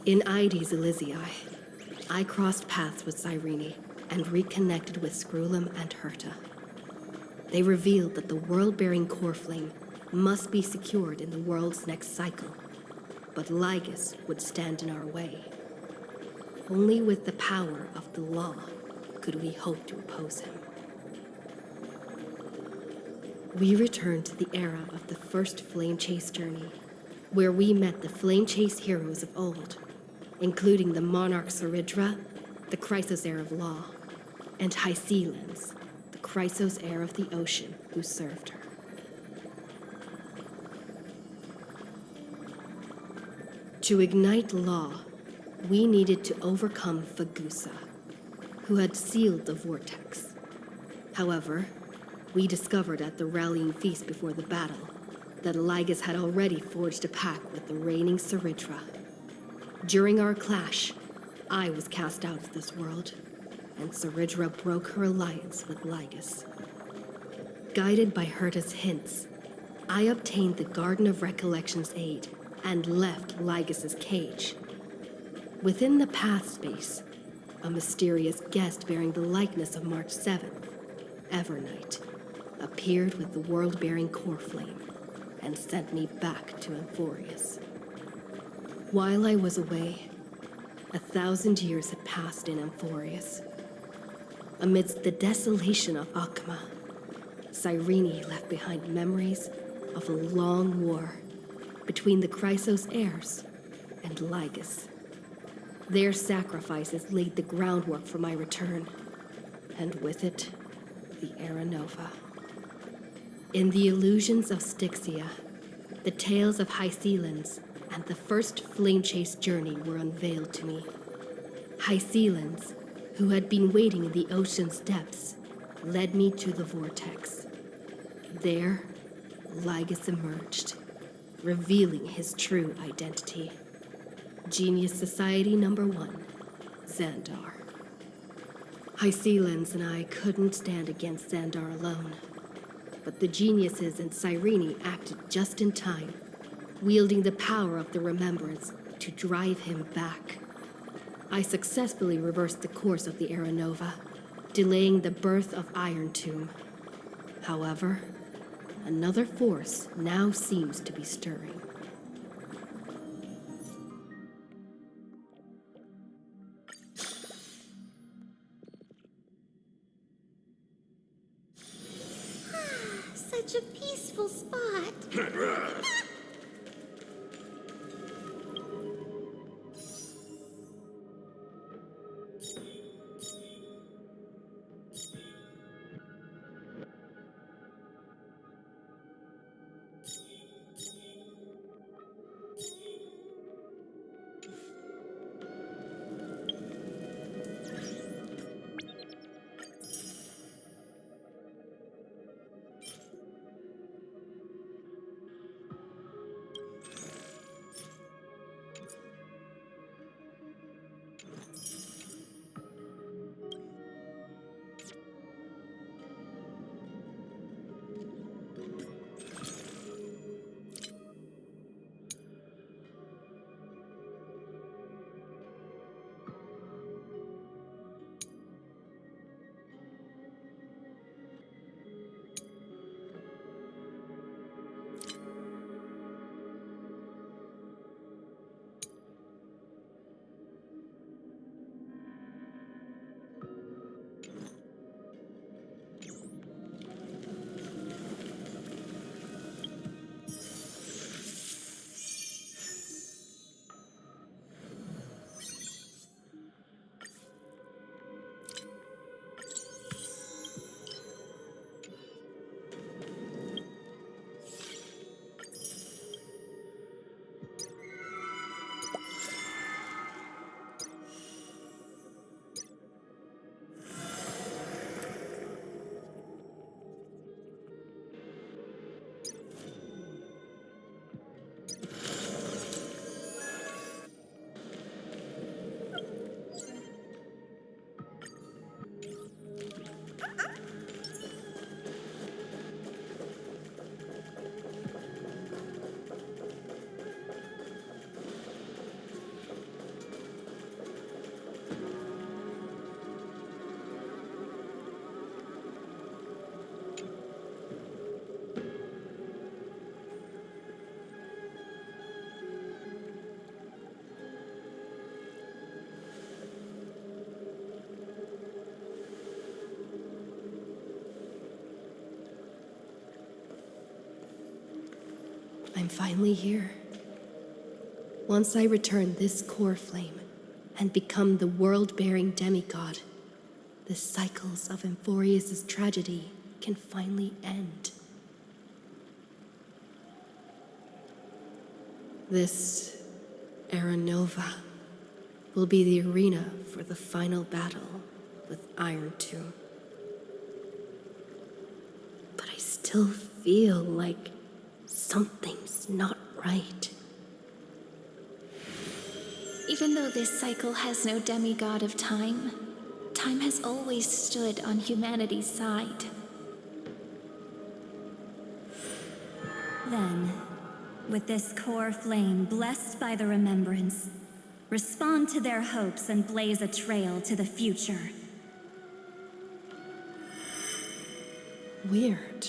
In Ides Elysiae, I crossed paths with Cyrene and reconnected with Scrulum and Herta. They revealed that the world-bearing core flame must be secured in the world's next cycle, but Lygus would stand in our way. Only with the power of the law could we hope to oppose him. We returned to the era of the first Flame Chase journey, where we met the Flame Chase heroes of old, including the Monarch Saridra, the Chrysos heir of law, and Hycelens, the Chrysos heir of the ocean who served her. To ignite law, we needed to overcome Fagusa, who had sealed the vortex. However, we discovered at the rallying feast before the battle that Lygus had already forged a pact with the reigning Saridra. During our clash, I was cast out of this world, and Saridra broke her alliance with Lygus. Guided by Herta's hints, I obtained the Garden of Recollection's aid and left Lygus's cage. Within the path space, a mysterious guest bearing the likeness of March 7th, Evernight, appeared with the world-bearing core flame and sent me back to Amphorius. While I was away, 1,000 years had passed in Amphorius. Amidst the desolation of Akma, Cyrene left behind memories of a long war between the Chrysos heirs and Lygus. Their sacrifices laid the groundwork for my return, and with it, the Era Nova. In the illusions of Styxia, the tales of Hycelens and the first Flame Chase journey were unveiled to me. Hycelens, who had been waiting in the ocean's depths, led me to the vortex. There, Lygus emerged, revealing his true identity. Genius Society Number 1, Xandar. Hycelens and I couldn't stand against Xandar alone, but the geniuses and Cyrene acted just in time, wielding the power of the remembrance to drive him back. I successfully reversed the course of the Era Nova, delaying the birth of Iron Tomb. However, another force now seems to be stirring. Such a peaceful spot. I'm finally here. Once I return this core flame and become the world-bearing demigod, the cycles of Amphorius' tragedy can finally end. This Era Nova will be the arena for the final battle with Iron Tomb. But I still feel like something's not right. Even though this cycle has no demigod of time, time has always stood on humanity's side. Then, with this core flame blessed by the remembrance, respond to their hopes and blaze a trail to the future. Weird.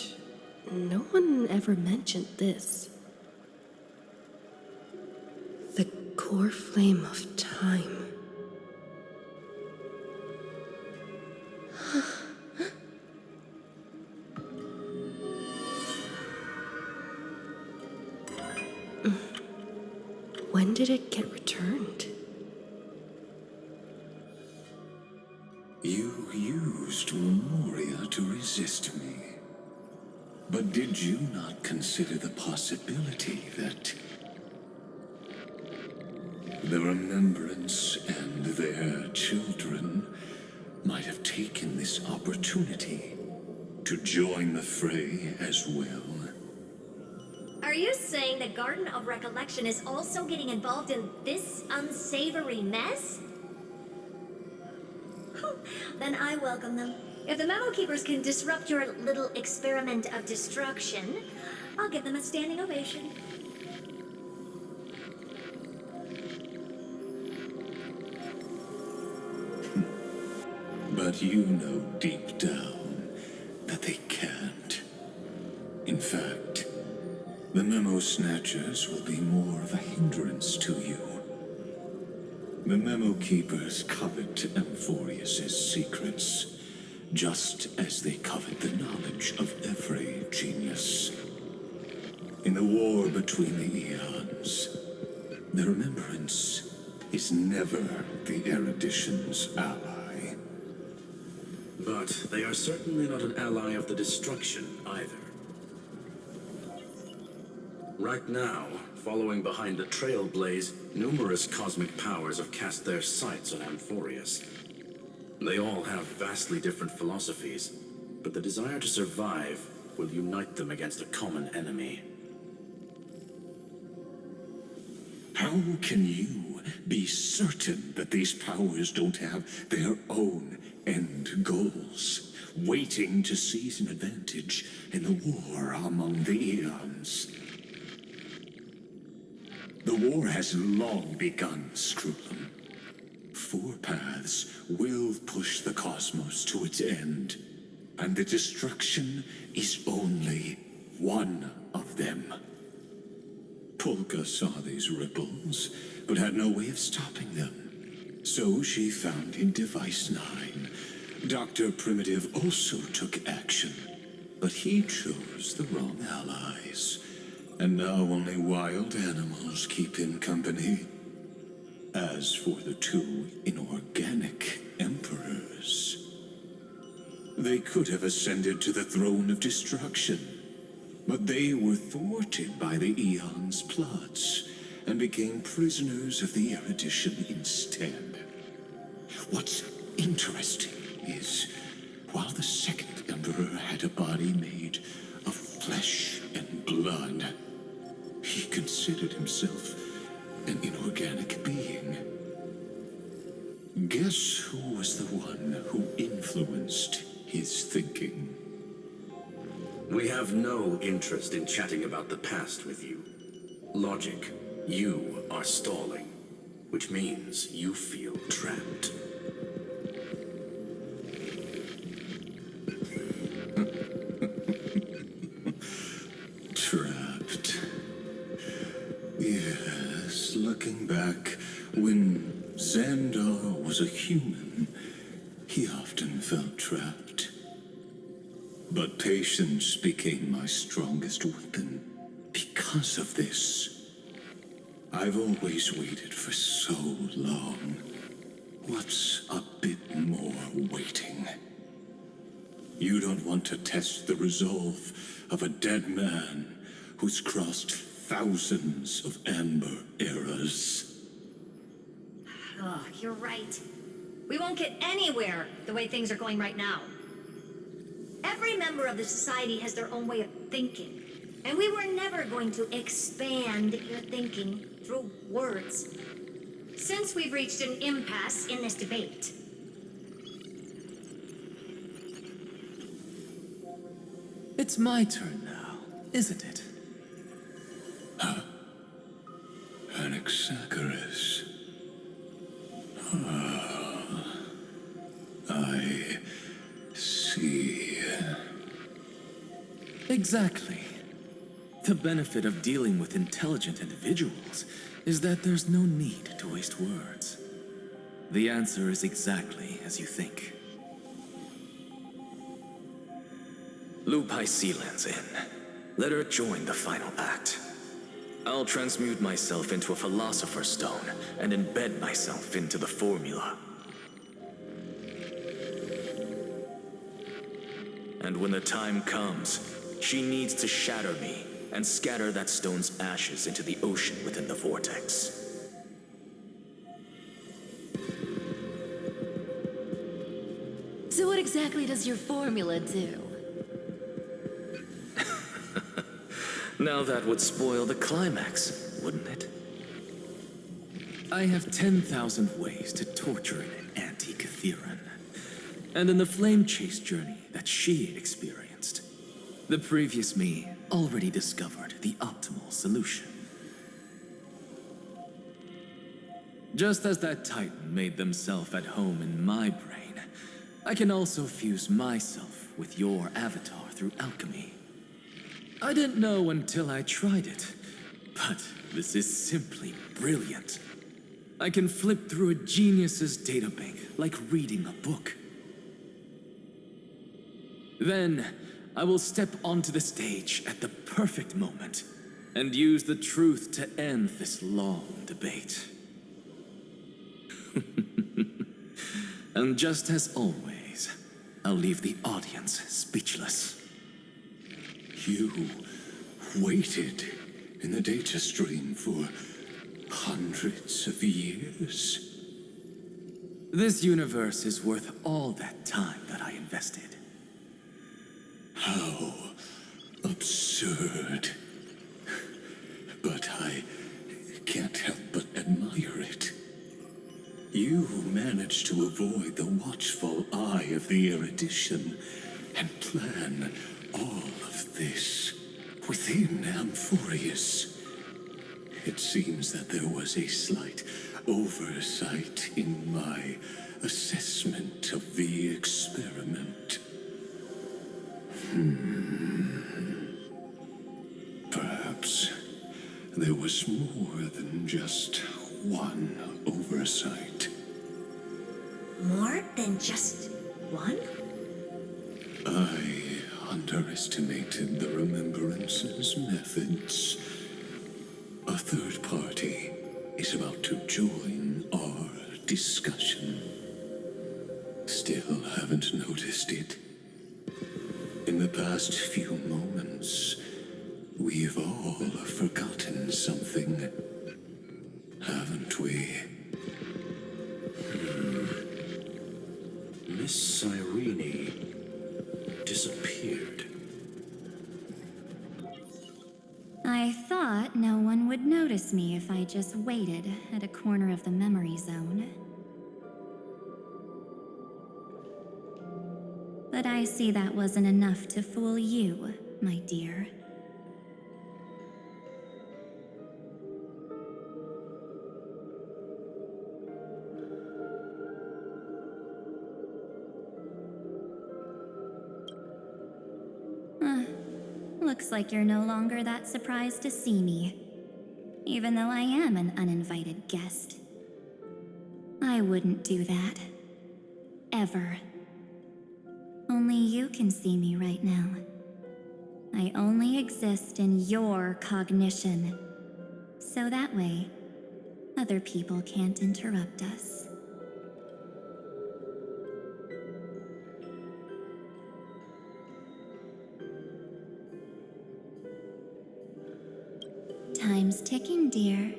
No one ever mentioned this. The core flame of time. When did it get returned? You used Memoria to resist me. But did you not consider the possibility that the Remembrance and their children might have taken this opportunity to join the fray as well? Are you saying the Garden of Recollection is also getting involved in this unsavory mess? Then I welcome them. If the Memo Keepers can disrupt your little experiment of destruction, I'll give them a standing ovation. But you know deep down that they can't. In fact, the Memo Snatchers will be more of a hindrance to you. The Memo Keepers covet Amphorius' secrets, just as they covet the knowledge of every genius. In the war between the eons, the Remembrance is never the Erudition's ally. But they are certainly not an ally of the destruction either. Right now, following behind the Trailblaze, numerous cosmic powers have cast their sights on Amphorius. They all have vastly different philosophies, but the desire to survive will unite them against a common enemy. How can you be certain that these powers don't have their own end goals, waiting to seize an advantage in the war among the eons? The war has long begun, Screwlum. Four paths will push the cosmos to its end, and the destruction is only one of them. Polka saw these ripples, but had no way of stopping them. So she found in Device 9. Dr. Primitive also took action, but he chose the wrong allies. And now only wild animals keep him company. As for the two inorganic emperors, they could have ascended to the throne of destruction, but they were thwarted by the Eon's plots and became prisoners of the Erudition instead. What's interesting is, while the second emperor had a body made of flesh and blood, he considered himself an inorganic being. Guess who was the one who influenced his thinking? We have no interest in chatting about the past with you. Logic, you are stalling, which means you feel trapped. Trapped. Yes, looking back, when Xandar was a human, he often felt trapped. But patience became my strongest weapon. Because of this, I've always waited for so long. What's a bit more waiting? You don't want to test the resolve of a dead man who's crossed thousands of amber eras. Oh, you're right. We won't get anywhere the way things are going right now. Every member of the society has their own way of thinking, and we were never going to expand your thinking through words. Since we've reached an impasse in this debate, It's my turn now, isn't it? Anaxagoras. I see. Exactly. The benefit of dealing with intelligent individuals is that there's no need to waste words. The answer is exactly as you think. Lupai Sealand's in. Let her join the final act. I'll transmute myself into a Philosopher's Stone and embed myself into the formula. And when the time comes, she needs to shatter me and scatter that stone's ashes into the ocean within the vortex. So what exactly does your formula do? Now that would spoil the climax, wouldn't it? I have 10,000 ways to torture an anti-Catheran. And in the flame chase journey that she experienced, the previous me already discovered the optimal solution. Just as that Titan made themselves at home in my brain, I can also fuse myself with your avatar through alchemy. I didn't know until I tried it, but this is simply brilliant. I can flip through a genius's databank like reading a book. Then, I will step onto the stage at the perfect moment and use the truth to end this long debate. And just as always, I'll leave the audience speechless. You waited in the data stream for hundreds of years. This universe is worth all that time that I invested. How absurd. But I can't help but admire it. You managed to avoid the watchful eye of the erudition and plan all of this within Amphorius. It seems that there was a slight oversight in my assessment of the experiment. Perhaps there was more than just one oversight. more than just one? I underestimated the Remembrance's methods. A third party is about to join our discussion. Still haven't noticed it. In the past few moments, we've all forgotten something, haven't we? Miss Cyrene disappeared. I thought no one would notice me if I just waited at a corner of the memory zone. But I see that wasn't enough to fool you, my dear. Looks like you're no longer that surprised to see me, even though I am an uninvited guest. I wouldn't do that. Ever. Only you can see me right now. I only exist in your cognition. So that way, other people can't interrupt us. Time's ticking, dear.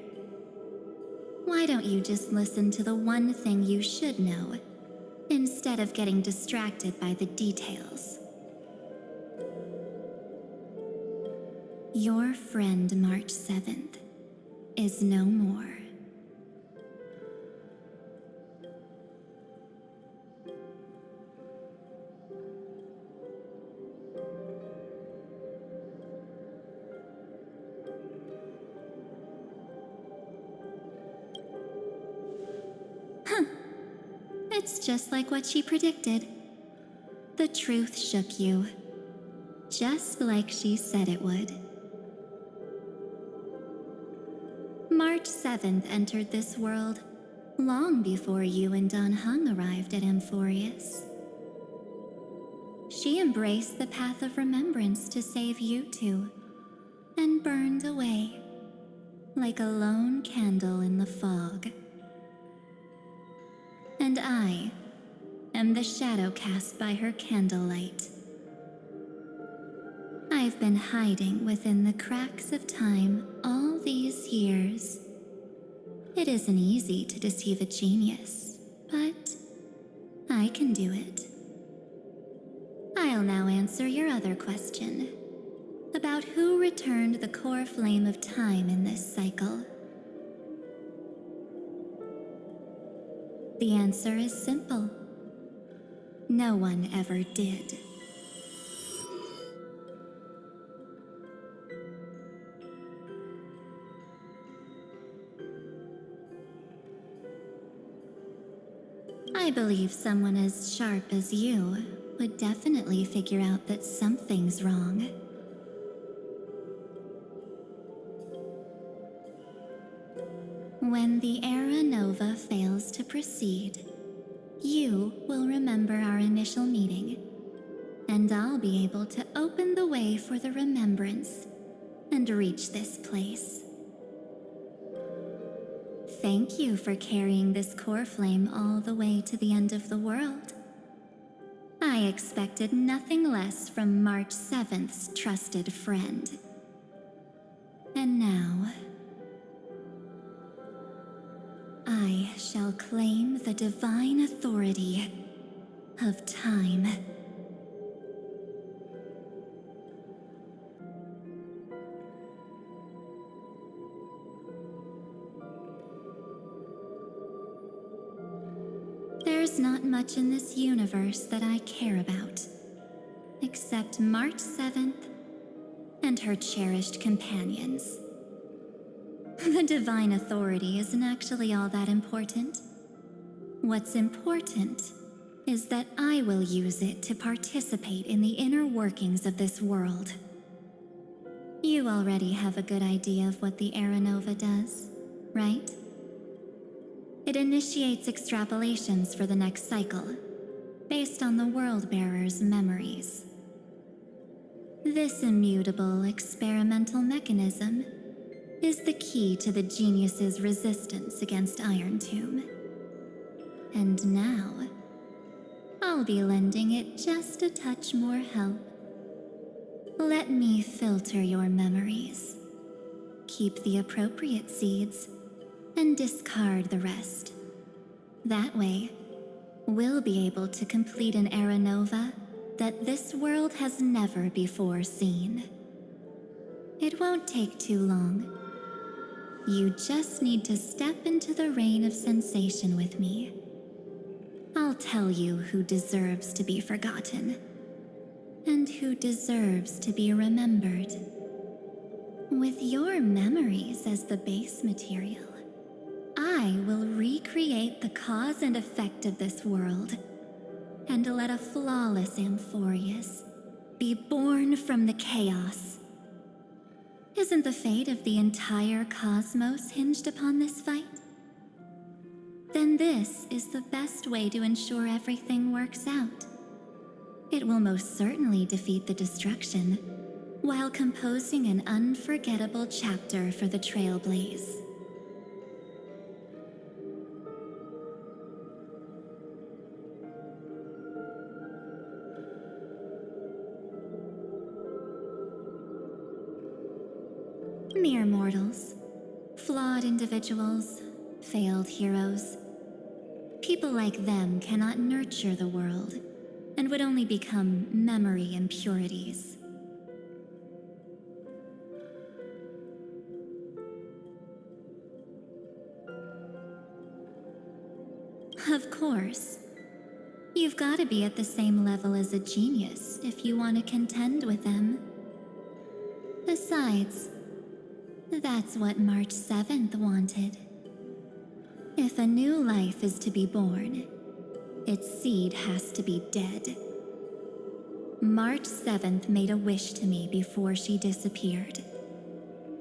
Why don't you just listen to the one thing you should know, instead of getting distracted by the details? Your friend March 7th is no more. It's just like what she predicted. The truth shook you, just like she said it would. March 7th entered this world long before you and Don Hung arrived at Amphorius. She embraced the path of remembrance to save you two, and burned away like a lone candle in the fog. And I am the shadow cast by her candlelight. I've been hiding within the cracks of time all these years. It isn't easy to deceive a genius, but I can do it. I'll now answer your other question about who returned the core flame of time in this cycle. The answer is simple. No one ever did. I believe someone as sharp as you would definitely figure out that something's wrong. When the Era Nova fails to proceed, you will remember our initial meeting, and I'll be able to open the way for the remembrance and reach this place. Thank you for carrying this core flame all the way to the end of the world. I expected nothing less from March 7th's trusted friend. And now, I shall claim the divine authority of time. There's not much in this universe that I care about, except March 7th and her cherished companions. The divine authority isn't actually all that important. What's important is that I will use it to participate in the inner workings of this world. You already have a good idea of what the Era Nova does, right? It initiates extrapolations for the next cycle, based on the World-Bearer's memories. This immutable experimental mechanism is the key to the genius's resistance against Iron Tomb. And now, I'll be lending it just a touch more help. Let me filter your memories. Keep the appropriate seeds, and discard the rest. That way, we'll be able to complete an Era Nova that this world has never before seen. It won't take too long. You just need to step into the rain of sensation with me. I'll tell you who deserves to be forgotten, and who deserves to be remembered. With your memories as the base material, I will recreate the cause and effect of this world, and let a flawless Amphorius be born from the chaos. Isn't the fate of the entire cosmos hinged upon this fight? Then this is the best way to ensure everything works out. It will most certainly defeat the destruction, while composing an unforgettable chapter for the Trailblaze. Mere mortals, flawed individuals, failed heroes. People like them cannot nurture the world and would only become memory impurities. Of course. You've got to be at the same level as a genius if you want to contend with them. Besides, that's what March 7th wanted. If a new life is to be born, its seed has to be dead. March 7th made a wish to me before she disappeared.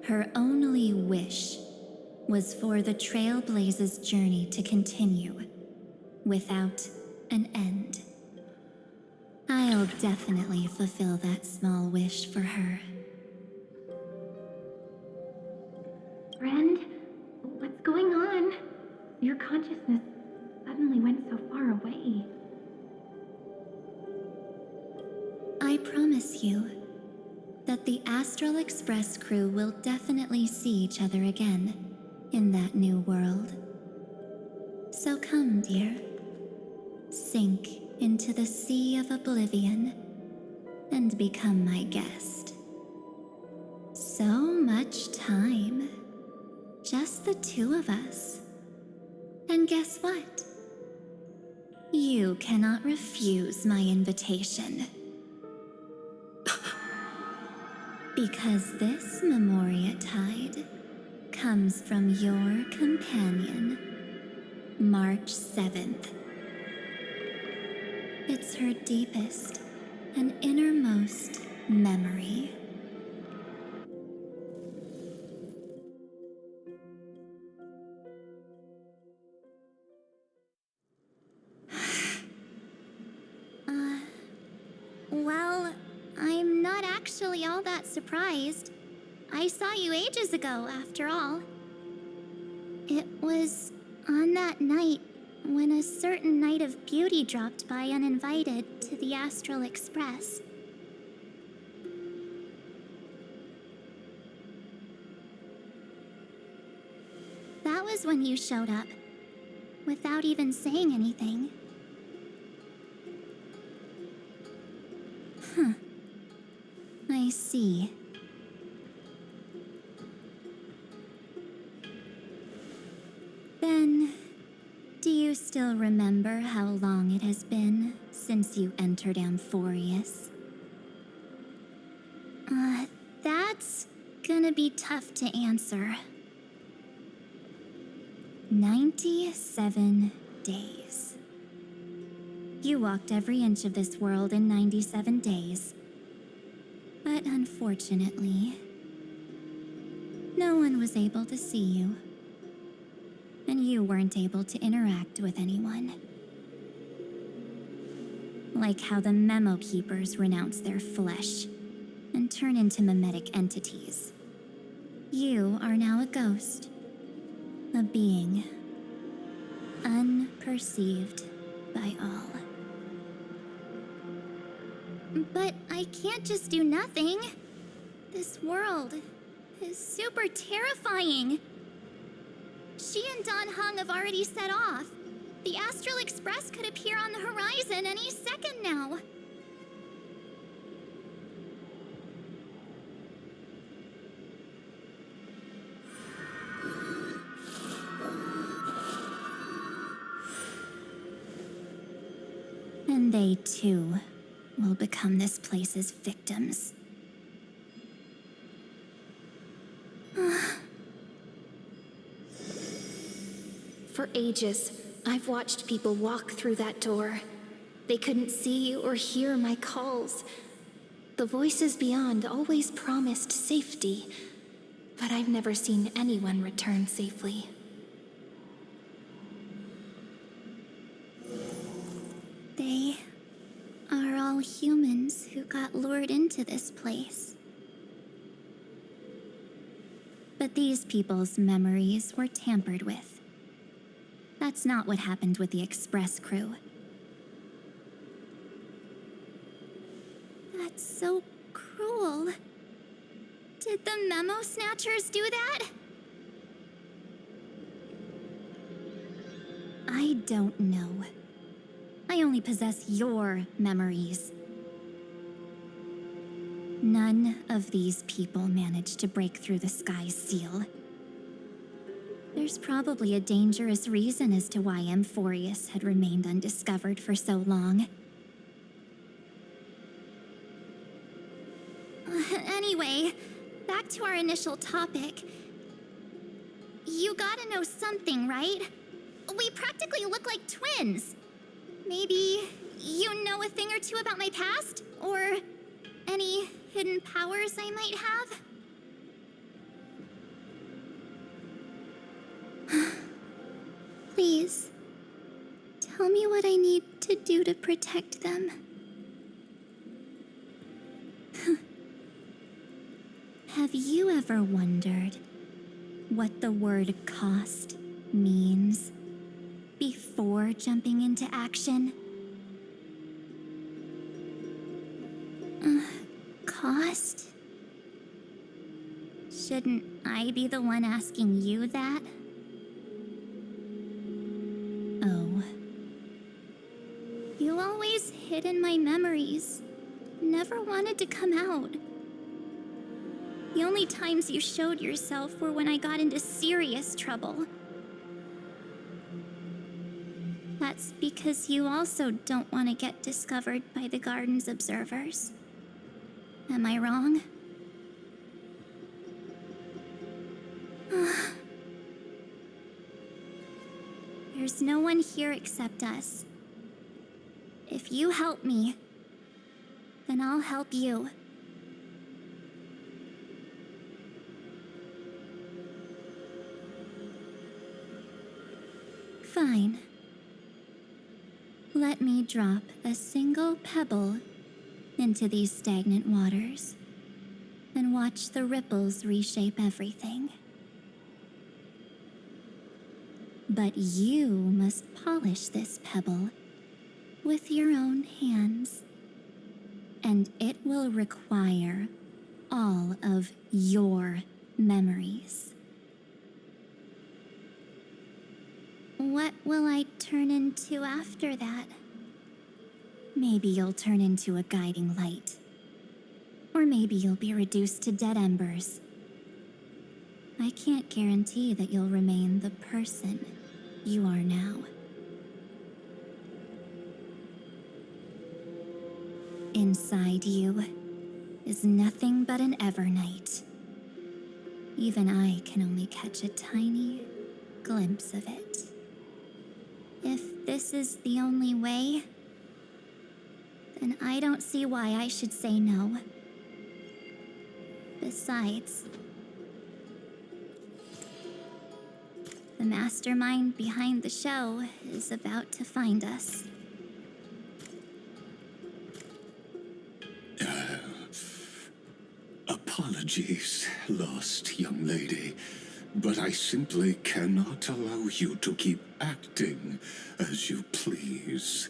Her only wish was for the Trailblaze's journey to continue, without an end. I'll definitely fulfill that small wish for her. Friend, what's going on? Your consciousness suddenly went so far away. I promise you that the Astral Express crew will definitely see each other again in that new world. So come, dear. Sink into the sea of oblivion and become my guest. So much time. Just the two of us. And guess what? You cannot refuse my invitation. Because this Memoria Tide comes from your companion, March 7th. It's her deepest and innermost memory. Well, I'm not actually all that surprised. I saw you ages ago, after all. It was on that night when a certain Knight of Beauty dropped by uninvited to the Astral Express. That was when you showed up, without even saying anything. I see. Then, do you still remember how long it has been since you entered Amphorius? That's gonna be tough to answer. 97 days. You walked every inch of this world in 97 days. But unfortunately, no one was able to see you. And you weren't able to interact with anyone. Like how the Memo Keepers renounce their flesh and turn into mimetic entities. You are now a ghost. A being. Unperceived by all. But I can't just do nothing. This world is super terrifying. She and Don Hung have already set off. The Astral Express could appear on the horizon any second now. And they too will become this place's victims. For ages, I've watched people walk through that door. They couldn't see or hear my calls. The voices beyond always promised safety, but I've never seen anyone return safely. They are all humans who got lured into this place. But these people's memories were tampered with. That's not what happened with the Express crew. That's so cruel. Did the Memo Snatchers do that? I don't know. I only possess your memories. None of these people managed to break through the sky's seal. There's probably a dangerous reason as to why Amphorius had remained undiscovered for so long. Anyway, back to our initial topic. You gotta know something, right? We practically look like twins. Maybe you know a thing or two about my past? Or any hidden powers I might have? Please, tell me what I need to do to protect them. Have you ever wondered what the word cost means before jumping into action? Cost? Shouldn't I be the one asking you that? Oh. You always hid in my memories. Never wanted to come out. The only times you showed yourself were when I got into serious trouble. That's because you also don't want to get discovered by the Garden's observers. Am I wrong? There's no one here except us. If you help me, then I'll help you. Fine. Let me drop a single pebble into these stagnant waters and watch the ripples reshape everything. But you must polish this pebble with your own hands, and it will require all of your memories. What will I turn into after that? Maybe you'll turn into a guiding light. Or maybe you'll be reduced to dead embers. I can't guarantee that you'll remain the person you are now. Inside you is nothing but an Evernight. Even I can only catch a tiny glimpse of it. If this is the only way, then I don't see why I should say no. Besides, the mastermind behind the show is about to find us. Apologies, lost young lady, but I simply cannot allow you to keep acting as you please.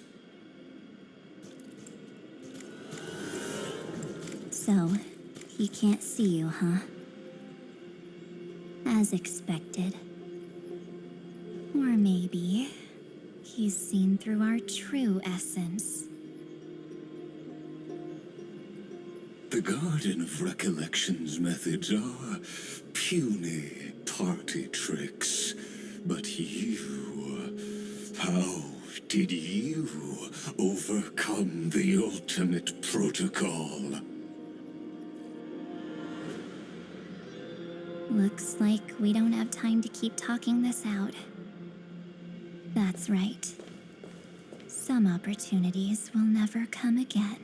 So, he can't see you, huh? As expected. Or maybe he's seen through our true essence. The Garden of Recollection's methods are puny party tricks, but how did you overcome the ultimate protocol? Looks like we don't have time to keep talking this out. That's right. Some opportunities will never come again.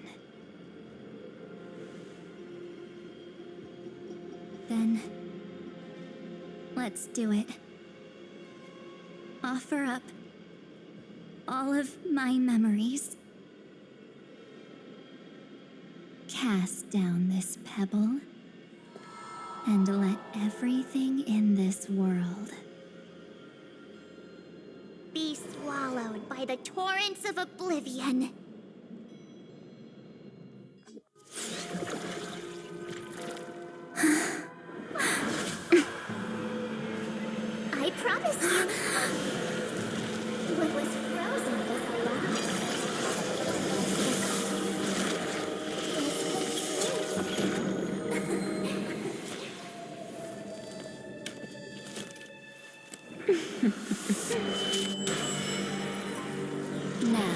Then, let's do it. Offer up all of my memories. Cast down this pebble and let everything in this world Be swallowed by the torrents of oblivion. I promise you, what was frozen was alive. now.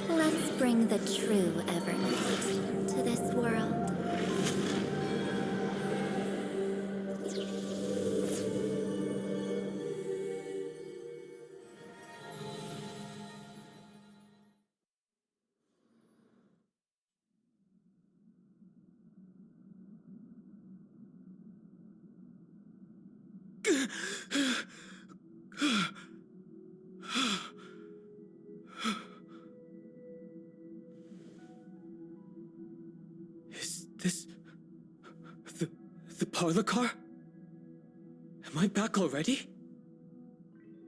Let's bring the true Evernight to this world. Is this the parlor car? Am I back already?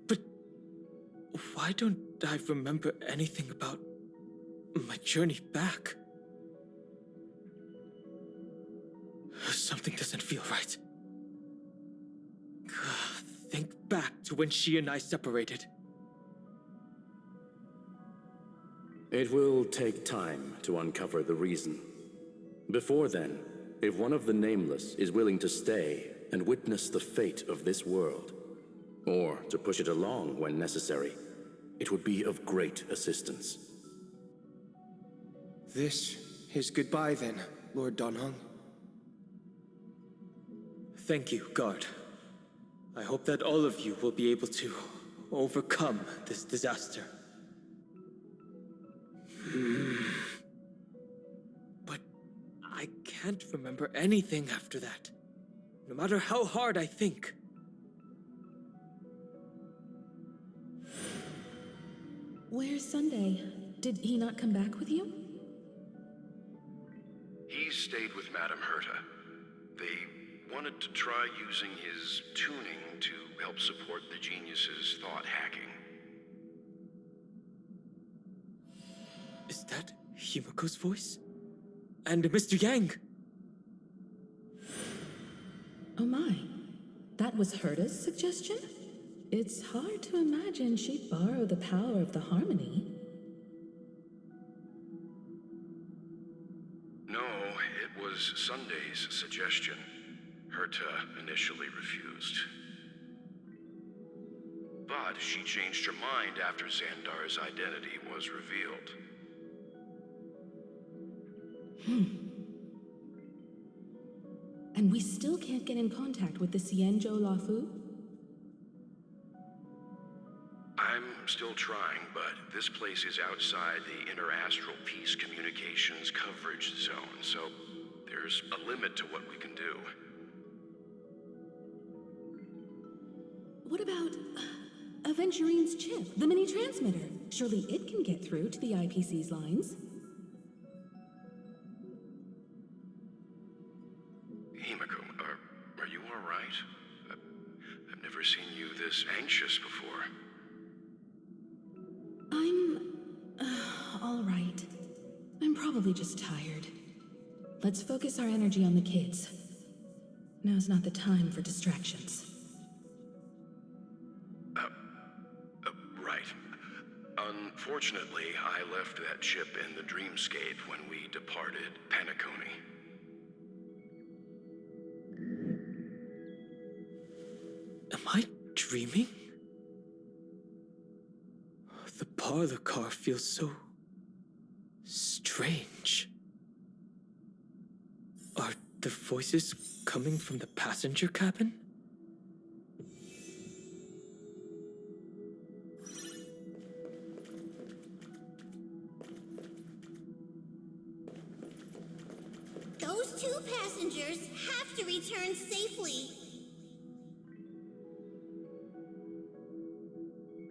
But why don't I remember anything about my journey back? Something doesn't feel right. Think back to when she and I separated. It will take time to uncover the reason. Before then, if one of the Nameless is willing to stay and witness the fate of this world, or to push it along when necessary, it would be of great assistance. This is goodbye then, Lord Donhong. Thank you, Guard. I hope that all of you will be able to overcome this disaster. But I can't remember anything after that, no matter how hard I think. Where's Sunday? Did he not come back with you? He stayed with Madame Herta. They wanted to try using his tuning to help support the genius's thought hacking. Is that Himiko's voice? And Mr. Yang? Oh my. That was Herta's suggestion? It's hard to imagine she'd borrow the power of the harmony. No, it was Sunday's suggestion. Herta initially refused. But she changed her mind after Xandar's identity was revealed. And we still can't get in contact with the Xianzhou Lafu? I'm still trying, but this place is outside the interastral peace communications coverage zone, so there's a limit to what we can do. What about Aventurine's chip, the mini transmitter? Surely it can get through to the IPC's lines. Himiko, are you all right? I've never seen you this anxious before. I'm all right. I'm probably just tired. Let's focus our energy on the kids. Now's not the time for distractions. Right. Unfortunately, I left that chip in the dreamscape when we departed Penacony. Am I dreaming? The parlor car feels so strange. Are the voices coming from the passenger cabin? Those two passengers have to return safely.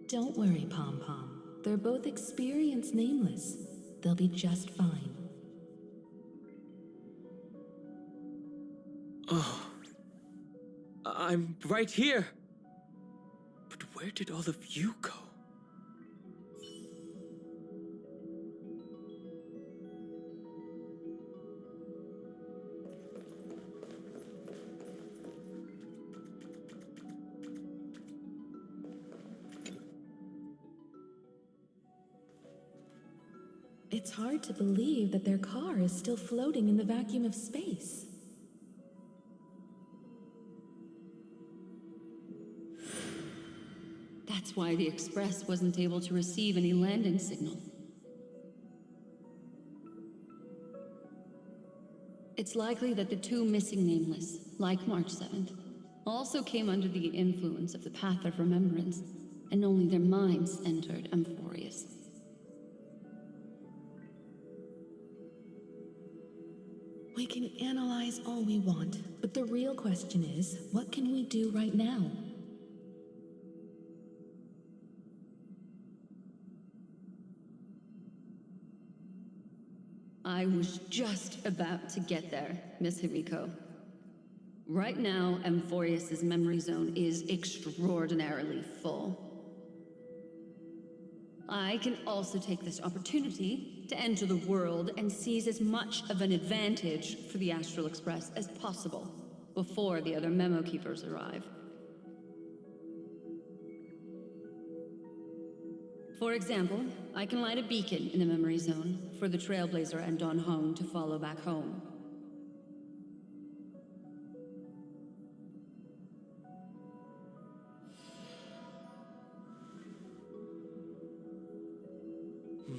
Don't worry, Pom Pom. They're both experienced Nameless. They'll be just fine. I'm right here. But where did all of you go? It's hard to believe that their car is still floating in the vacuum of space. That's why the Express wasn't able to receive any landing signal. It's likely that the two missing nameless, like March 7th, also came under the influence of the Path of Remembrance, and only their minds entered Amphorius. We can analyze all we want, but the real question is, what can we do right now? I was just about to get there, Miss Himiko. Right now, Amphorius' memory zone is extraordinarily full. I can also take this opportunity to enter the world and seize as much of an advantage for the Astral Express as possible before the other memo keepers arrive. For example, I can light a beacon in the memory zone for the Trailblazer and Don Hong to follow back home.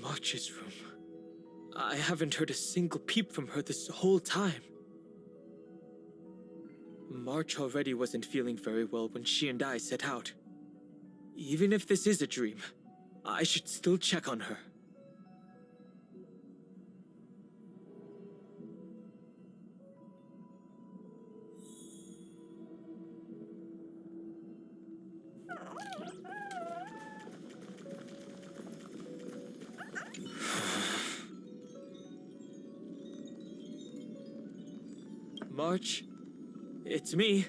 March's room. I haven't heard a single peep from her this whole time. March already wasn't feeling very well when she and I set out. Even if this is a dream, I should still check on her. March, it's me.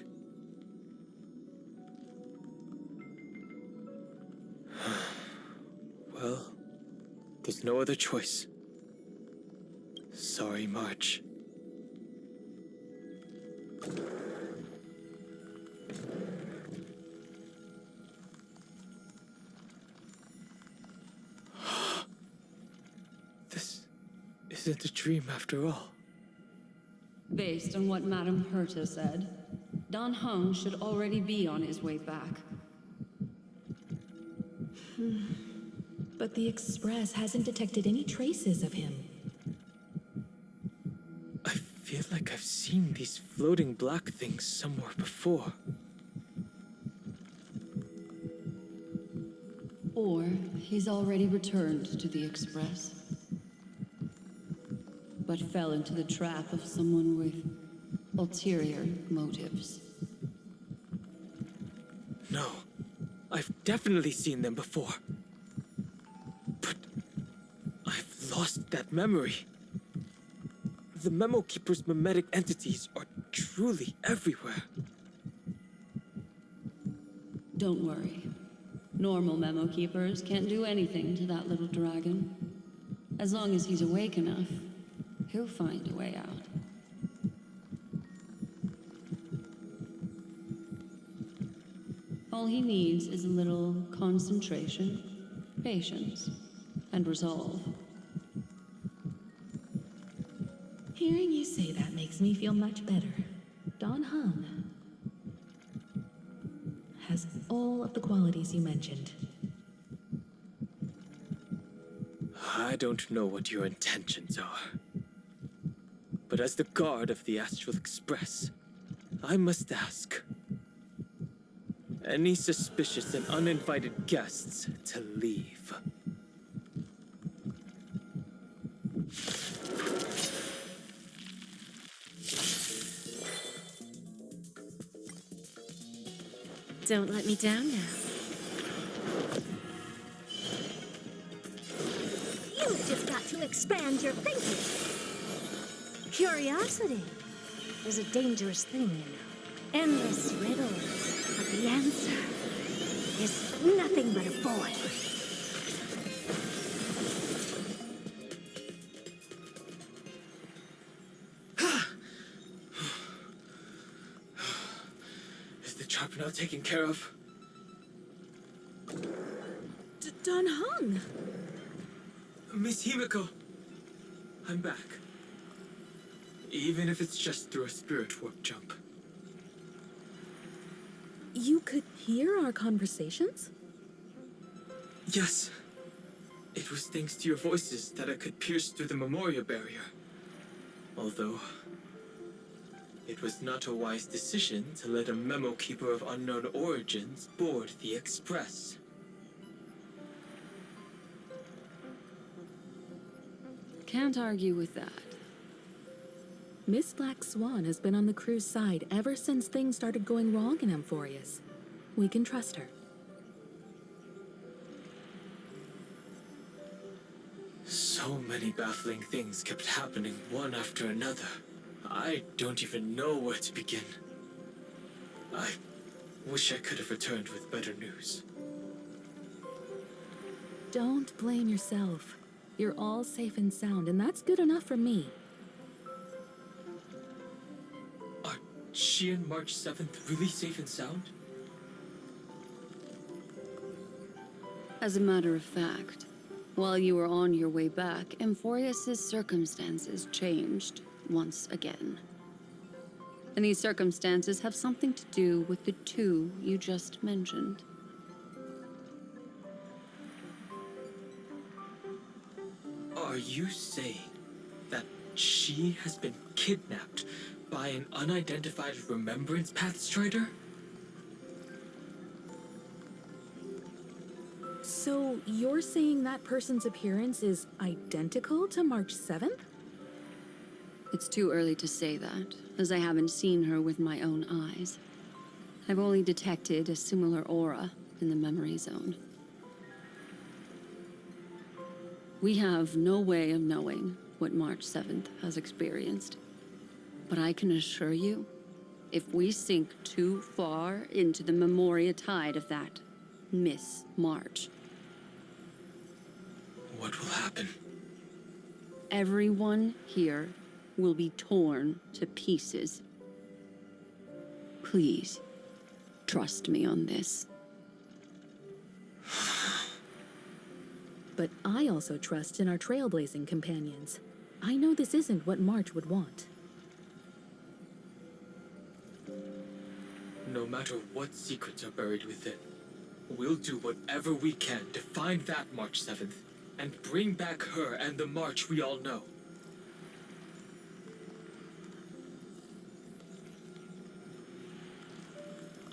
Well, there's no other choice. Sorry, March. This isn't a dream after all. Based on what Madame Herta said, Don Hong should already be on his way back. But the Express hasn't detected any traces of him. I feel like I've seen these floating black things somewhere before. Or he's already returned to the Express, but fell into the trap of someone with ulterior motives. No, I've definitely seen them before. But I've lost that memory. The Memo Keeper's mimetic entities are truly everywhere. Don't worry. Normal Memo Keepers can't do anything to that little dragon. As long as he's awake enough, he'll find a way out. All he needs is a little concentration, patience, and resolve. Hearing you say that makes me feel much better. Don Hung has all of the qualities you mentioned. I don't know what your intentions are. But as the guard of the Astral Express, I must ask. Any suspicious and uninvited guests to leave. Don't let me down now. You've just got to expand your thinking. Curiosity. is a dangerous thing, you know. Endless riddles, but the answer is nothing but a void. Is the trap now taken care of? Don Hung! Miss Himiko, I'm back. Even if it's just through a spirit warp jump. You could hear our conversations? Yes. It was thanks to your voices that I could pierce through the memorial barrier. Although, it was not a wise decision to let a memo keeper of unknown origins board the Express. Can't argue with that. Miss Black Swan has been on the crew's side ever since things started going wrong in Amphorius. We can trust her. So many baffling things kept happening one after another. I don't even know where to begin. I wish I could have returned with better news. Don't blame yourself. You're all safe and sound, and that's good enough for me. Are she and March 7th really safe and sound? As a matter of fact, while you were on your way back, Amphorius's circumstances changed once again. And these circumstances have something to do with the two you just mentioned. Are you saying that she has been kidnapped by an unidentified Remembrance Path Strider? So you're saying that person's appearance is identical to March 7th? It's too early to say that, as I haven't seen her with my own eyes. I've only detected a similar aura in the memory zone. We have no way of knowing what March 7th has experienced. But I can assure you, if we sink too far into the Memoria tide of that Miss March, What will happen? everyone here will be torn to pieces. Please, trust me on this. But I also trust in our trailblazing companions. I know this isn't what March would want. No matter what secrets are buried within, we'll do whatever we can to find that March 7th and bring back her and the March we all know.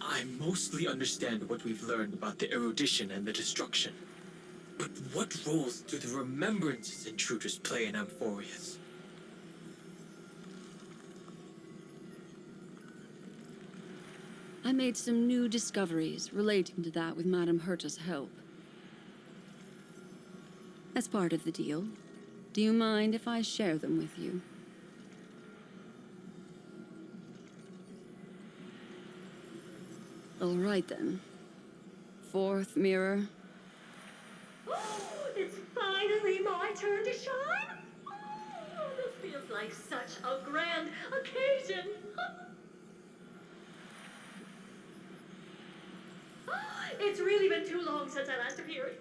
I mostly understand what we've learned about the erudition and the destruction. But what roles do the remembrances intruders play in Amphorius? I made some new discoveries relating to that with Madame Herta's help. As part of the deal, do you mind if I share them with you? All right then. Fourth mirror. It's finally my turn to shine! Oh, this feels like such a grand occasion! It's really been too long since I last appeared.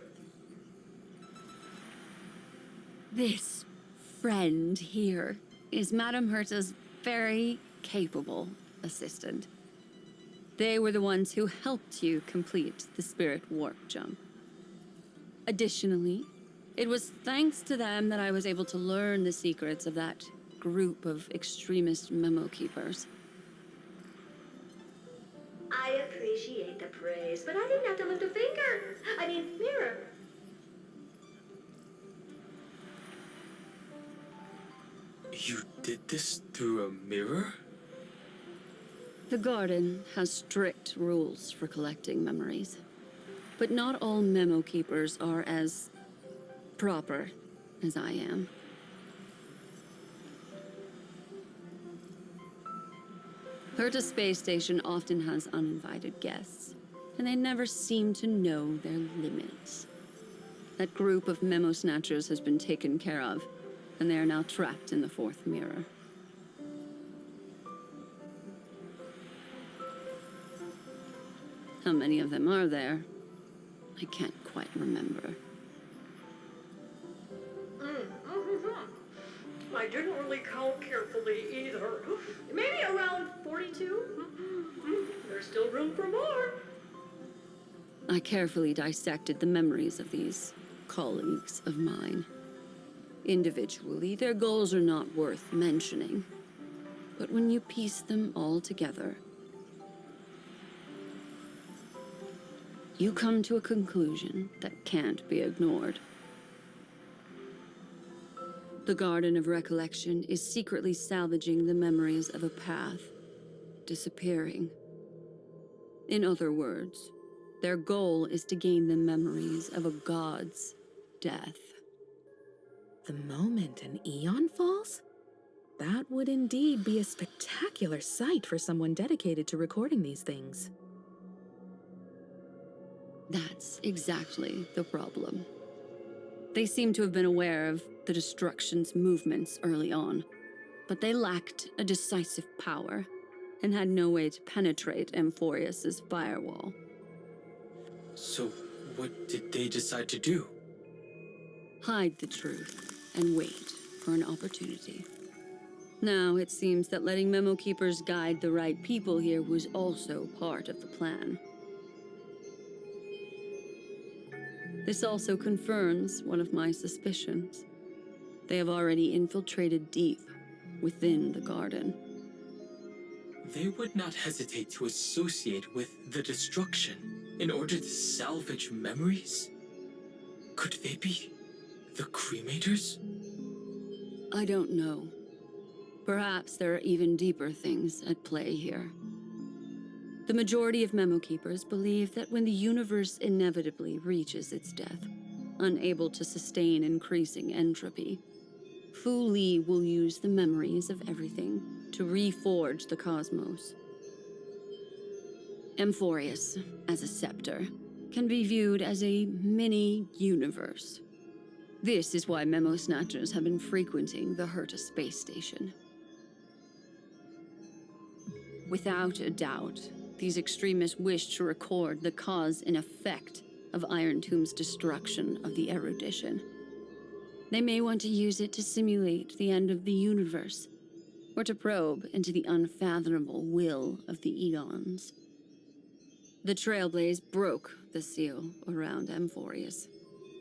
This friend here is Madame Herta's very capable assistant. They were the ones who helped you complete the spirit warp jump. Additionally, it was thanks to them that I was able to learn the secrets of that group of extremist memo keepers. I appreciate the praise, but I didn't have to lift a finger. I mean, mirror. You did this through a mirror? The garden has strict rules for collecting memories. But not all memo keepers are as proper as I am. Herta Space Station often has uninvited guests, and they never seem to know their limits. That group of memo snatchers has been taken care of, and they are now trapped in the fourth mirror. How many of them are there? I can't quite remember. I didn't really count carefully either. Maybe around 42? There's still room for more. I carefully dissected the memories of these colleagues of mine. Individually, their goals are not worth mentioning. But when you piece them all together, you come to a conclusion that can't be ignored. The Garden of Recollection is secretly salvaging the memories of a path disappearing. In other words, their goal is to gain the memories of a god's death. The moment an eon falls? That would indeed be a spectacular sight for someone dedicated to recording these things. That's exactly the problem. They seem to have been aware of the Destruction's movements early on, but they lacked a decisive power and had no way to penetrate Amphorius's firewall. So, what did they decide to do? Hide the truth and wait for an opportunity. Now, it seems that letting Memo Keepers guide the right people here was also part of the plan. This also confirms one of my suspicions. They have already infiltrated deep within the garden. They would not hesitate to associate with the Destruction in order to salvage memories? Could they be the Cremators? I don't know. Perhaps there are even deeper things at play here. The majority of Memo Keepers believe that when the universe inevitably reaches its death, unable to sustain increasing entropy, Fu Li will use the memories of everything to reforge the cosmos. Amphorius, as a scepter, can be viewed as a mini-universe. This is why Memo Snatchers have been frequenting the Herta space station. Without a doubt, these extremists wish to record the cause and effect of Iron Tomb's destruction of the erudition. They may want to use it to simulate the end of the universe, or to probe into the unfathomable will of the eons. The Trailblaze broke the seal around Amphorius,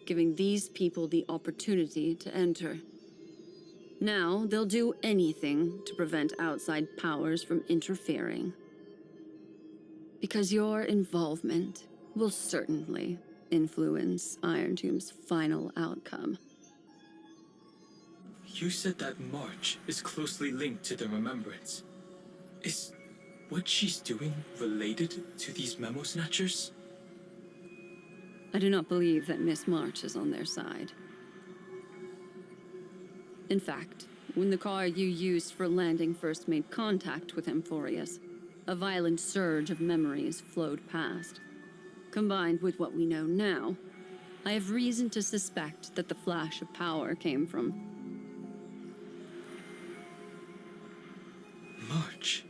giving these people the opportunity to enter. Now, they'll do anything to prevent outside powers from interfering. Because your involvement will certainly influence Iron Tomb's final outcome. You said that March is closely linked to the Remembrance. Is what she's doing related to these Memo Snatchers? I do not believe that Miss March is on their side. In fact, when the car you used for landing first made contact with Amphorius, a violent surge of memories flowed past. Combined with what we know now, I have reason to suspect that the flash of power came from March.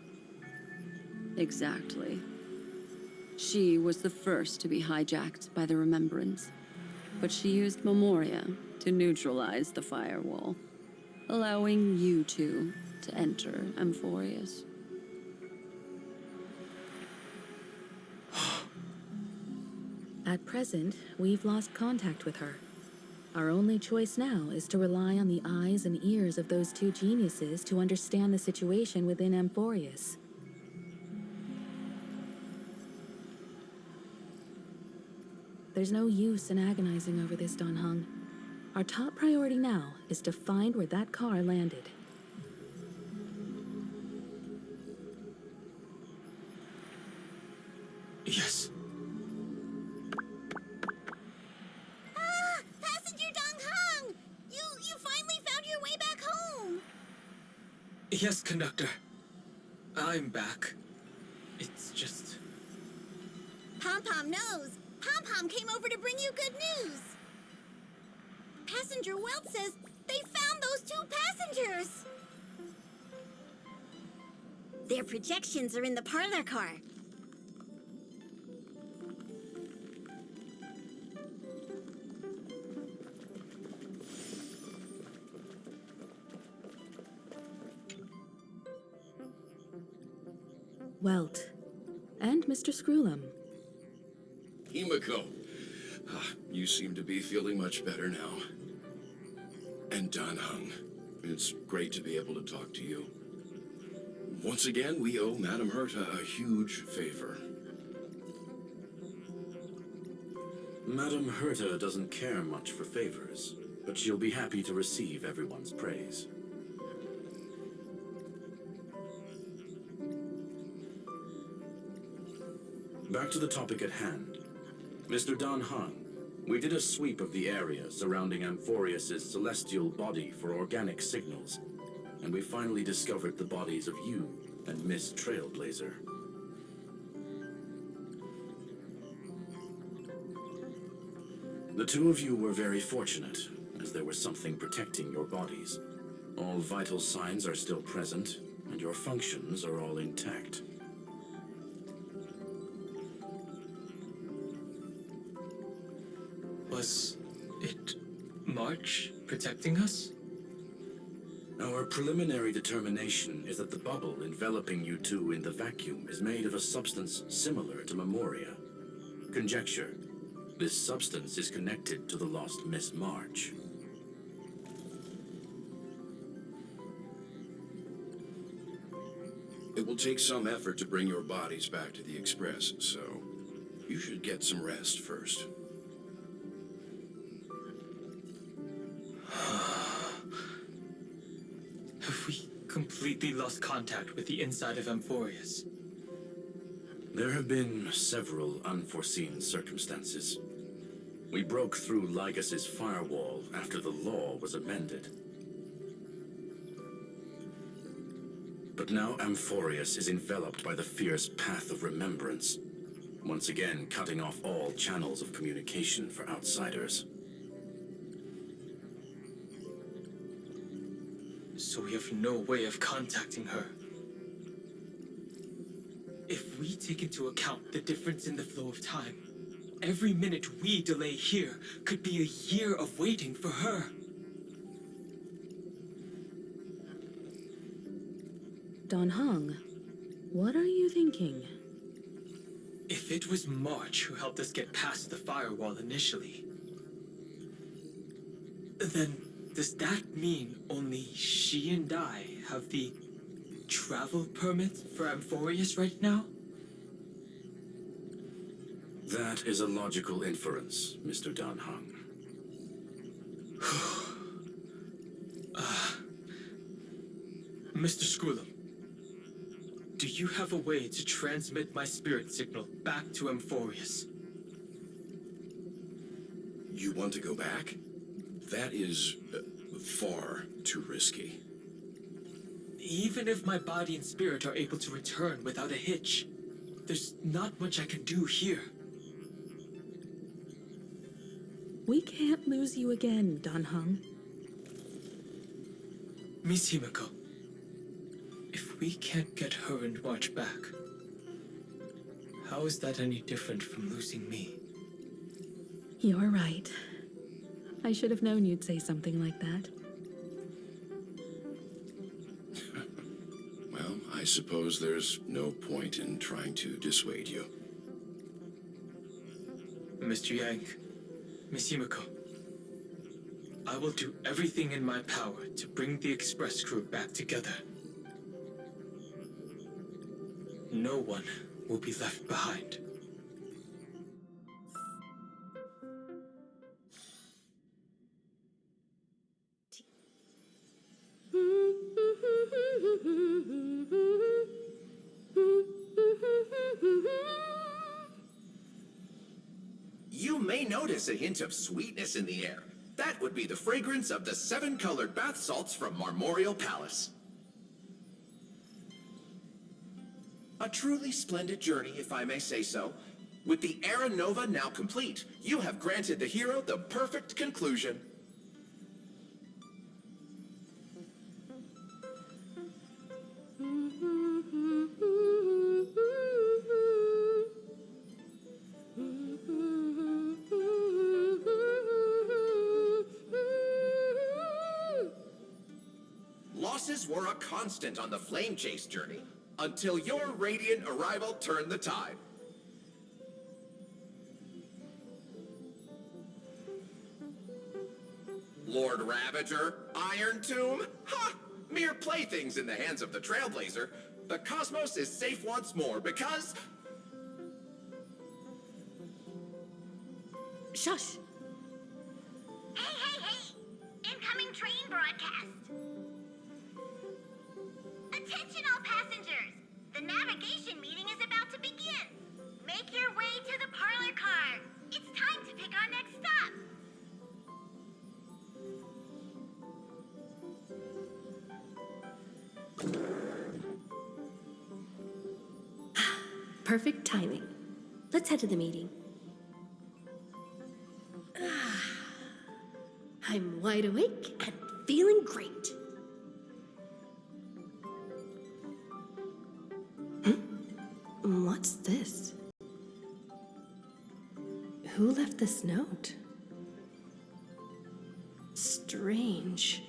Exactly. She was the first to be hijacked by the Remembrance, but she used Memoria to neutralize the firewall, allowing you two to enter Amphorius. At present, we've lost contact with her. Our only choice now is to rely on the eyes and ears of those two geniuses to understand the situation within Amphorius. There's no use in agonizing over this, Don Hung. Our top priority now is to find where that car landed. Yes. Passenger Dong Hung! You finally found your way back home! Yes, conductor. I'm back. It's just... Pom-Pom knows. Pom-Pom came over to bring you good news. Passenger Welt says they found those two passengers. Their projections are in the parlor car. Welt. And Mr. Screwlum. Himiko, you seem to be feeling much better now. And Dan Hung, it's great to be able to talk to you. Once again, we owe Madame Herta a huge favor. Madame Herta doesn't care much for favors, but she'll be happy to receive everyone's praise. Back to the topic at hand. Mr. Dan Hung, we did a sweep of the area surrounding Amphorius's celestial body for organic signals, and we finally discovered the bodies of you and Miss Trailblazer. The two of you were very fortunate, as there was something protecting your bodies. All vital signs are still present, and your functions are all intact. Was it March protecting us? Our preliminary determination is that the bubble enveloping you two in the vacuum is made of a substance similar to Memoria. Conjecture. This substance is connected to the lost Miss March. It will take some effort to bring your bodies back to the Express, so you should get some rest first. Have we completely lost contact with the inside of Amphorius? There have been several unforeseen circumstances. We broke through Lygas's firewall after the law was amended. But now Amphorius is enveloped by the fierce path of remembrance, once again cutting off all channels of communication for outsiders. So we have no way of contacting her. If we take into account the difference in the flow of time, every minute we delay here could be a year of waiting for her. Dan Hung, what are you thinking? If it was March who helped us get past the firewall initially, then does that mean only she and I have the travel permit for Amphorius right now? That is a logical inference, Mr. Dan Hung. Mr. Screwlum, do you have a way to transmit my spirit signal back to Amphorius? You want to go back? That is far too risky. Even if my body and spirit are able to return without a hitch, there's not much I can do here. We can't lose you again, Dan Hung. Miss Himiko, if we can't get her and March back, how is that any different from losing me? You're right. I should have known you'd say something like that. Well, I suppose there's no point in trying to dissuade you. Mr. Yank, Miss Himiko, I will do everything in my power to bring the Express crew back together. No one will be left behind. You may notice a hint of sweetness in the air. That would be the fragrance of the 7-colored bath salts from Marmorial Palace. A truly splendid journey, if I may say so. With the Era Nova now complete, you have granted the hero the perfect conclusion. Losses were a constant on the Flame Chase journey, until your radiant arrival turned the tide. Lord Ravager, Iron Tomb, ha! Mere playthings in the hands of the Trailblazer. The cosmos is safe once more because... Shush! Hey! Incoming train broadcast! Attention all passengers! The navigation meeting is about to begin! Make your way to the parlor car! It's time to pick our next stop! Perfect timing. Let's head to the meeting. I'm wide awake and feeling great. What's this? Who left this note? Strange.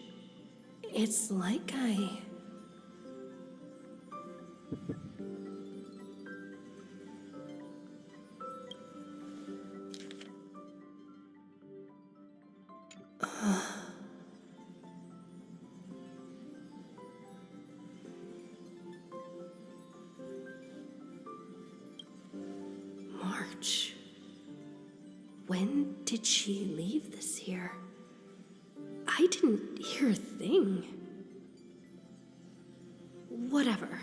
It's like March. When did she leave this here? I didn't hear a thing. Whatever.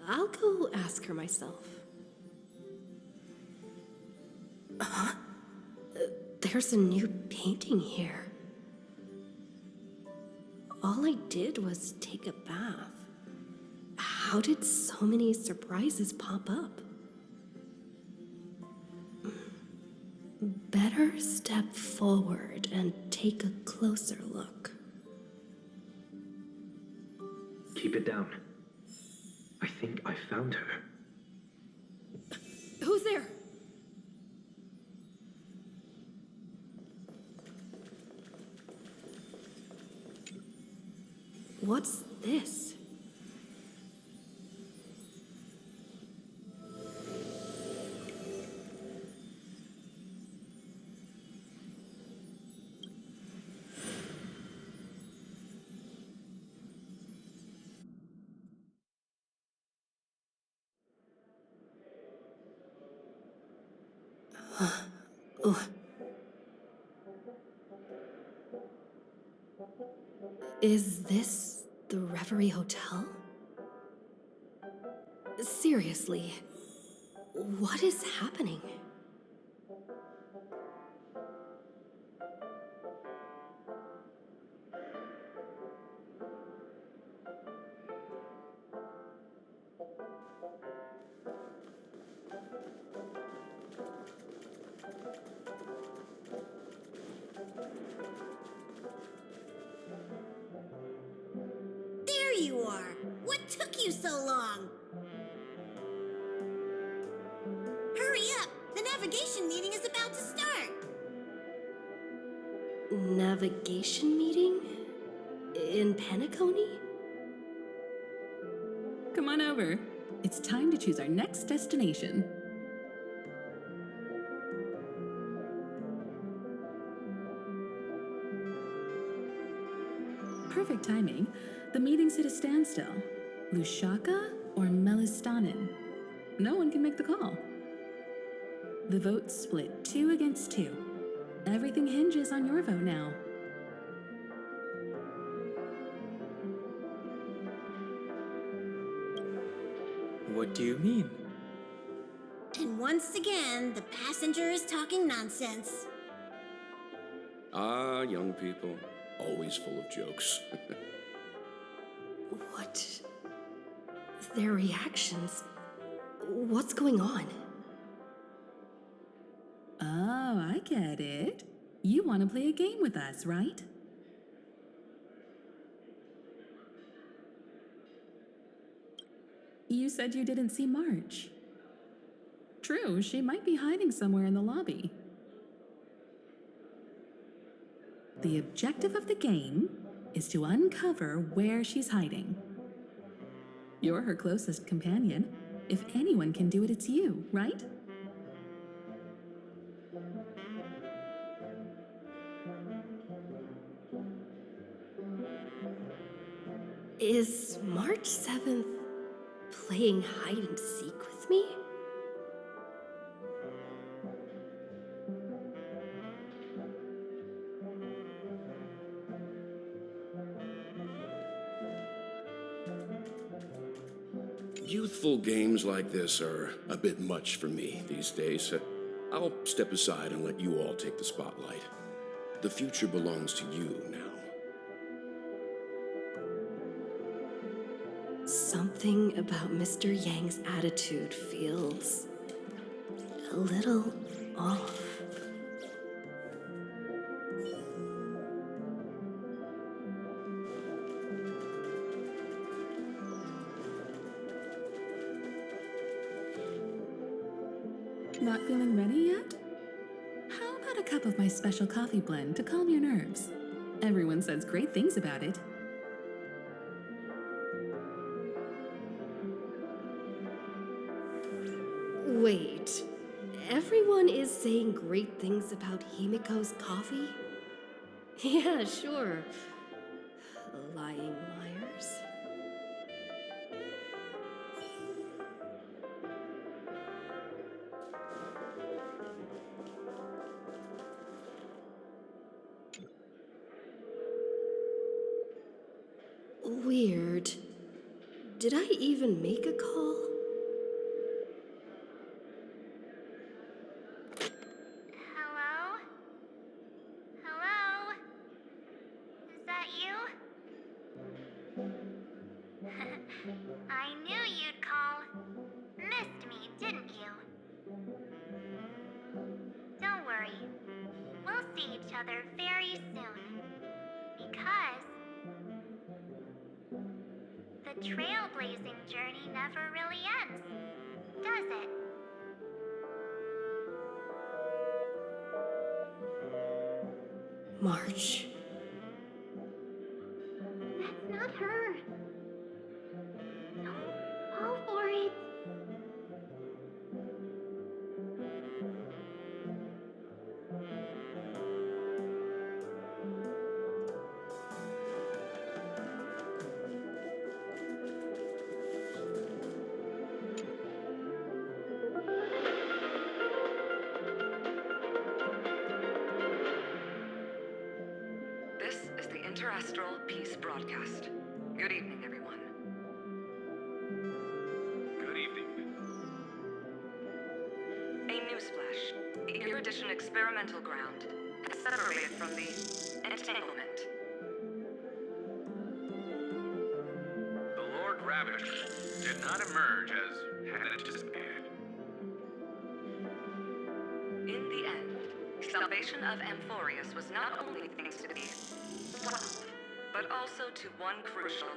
I'll go ask her myself. Huh? There's a new painting here. All I did was take a bath. How did so many surprises pop up? Better step forward and take a closer look. Keep it down. I think I found her. Who's there? What's this? Is this the Reverie Hotel? Seriously, what is happening? There you are! What took you so long? Hurry up! The navigation meeting is about to start! Navigation meeting? In Penacony? Come on over. It's time to choose our next destination. Perfect timing. The meeting's at a standstill. Lushaka or Melistanin? No one can make the call. The vote's split 2 against 2. Everything hinges on your vote now. What do you mean? And once again, the passenger is talking nonsense. Ah, young people. Always full of jokes. What? Their reactions. What's going on? Oh, I get it. You want to play a game with us, right? You said you didn't see March. True, she might be hiding somewhere in the lobby. The objective of the game is to uncover where she's hiding. You're her closest companion. If anyone can do it, it's you, right? Is March 7th playing hide and seek with me? Youthful games like this are a bit much for me these days. I'll step aside and let you all take the spotlight. The future belongs to you now. Something about Mr. Yang's attitude feels a little off. Not feeling ready yet? How about a cup of my special coffee blend to calm your nerves? Everyone says great things about it. Wait, everyone is saying great things about Himiko's coffee? Yeah, sure. Lying liars. Weird. Did I even make a call? Hello? Hello? Is that you? I knew you'd call. Missed me, didn't you? Don't worry. We'll see each other very soon. Because the trailblazing journey never really ends, does it? March. That's not her. Don't fall for it. This is the Interastral Peace Broadcast. Good evening, everyone. Good evening. A newsflash. The Erudition experimental ground is separated from the entanglement. The Lord Ravager did not emerge as had anticipated. In the end, salvation of Amphorius was not only thanks to the swamp, but also to one crucial.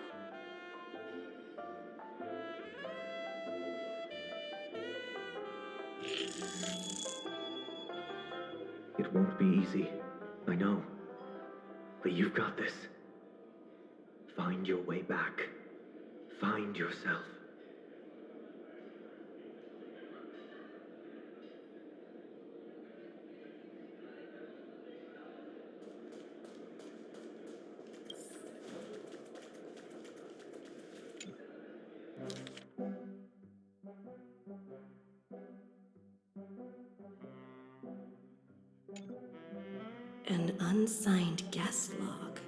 It won't be easy. I know. But you've got this. Find your way back. Find yourself. An unsigned guest log.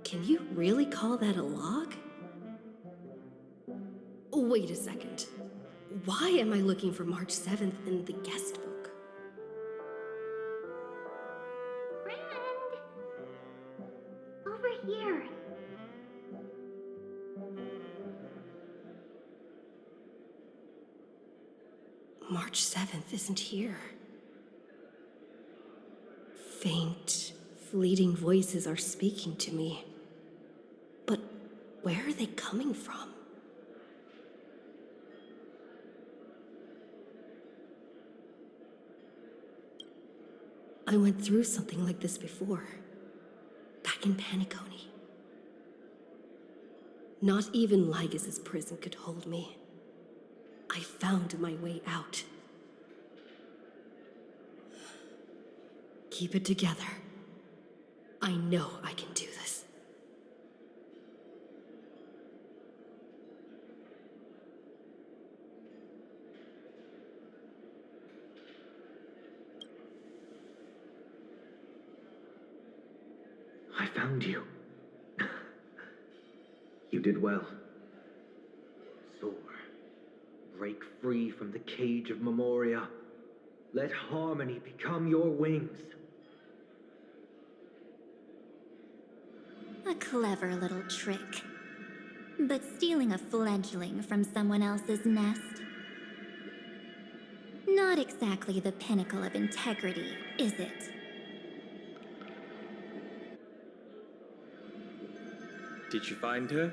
Can you really call that a log? Wait a second. Why am I looking for March 7th in the guest book? Friend! Over here. March 7th isn't here. Faint, fleeting voices are speaking to me. But where are they coming from? I went through something like this before, back in Paniconi. Not even Lygas's prison could hold me. I found my way out. Keep it together. I know I can do this. I found you. You did well. Soar. Break free from the cage of Memoria. Let harmony become your wings. A clever little trick. But stealing a fledgling from someone else's nest? Not exactly the pinnacle of integrity, is it? Did you find her?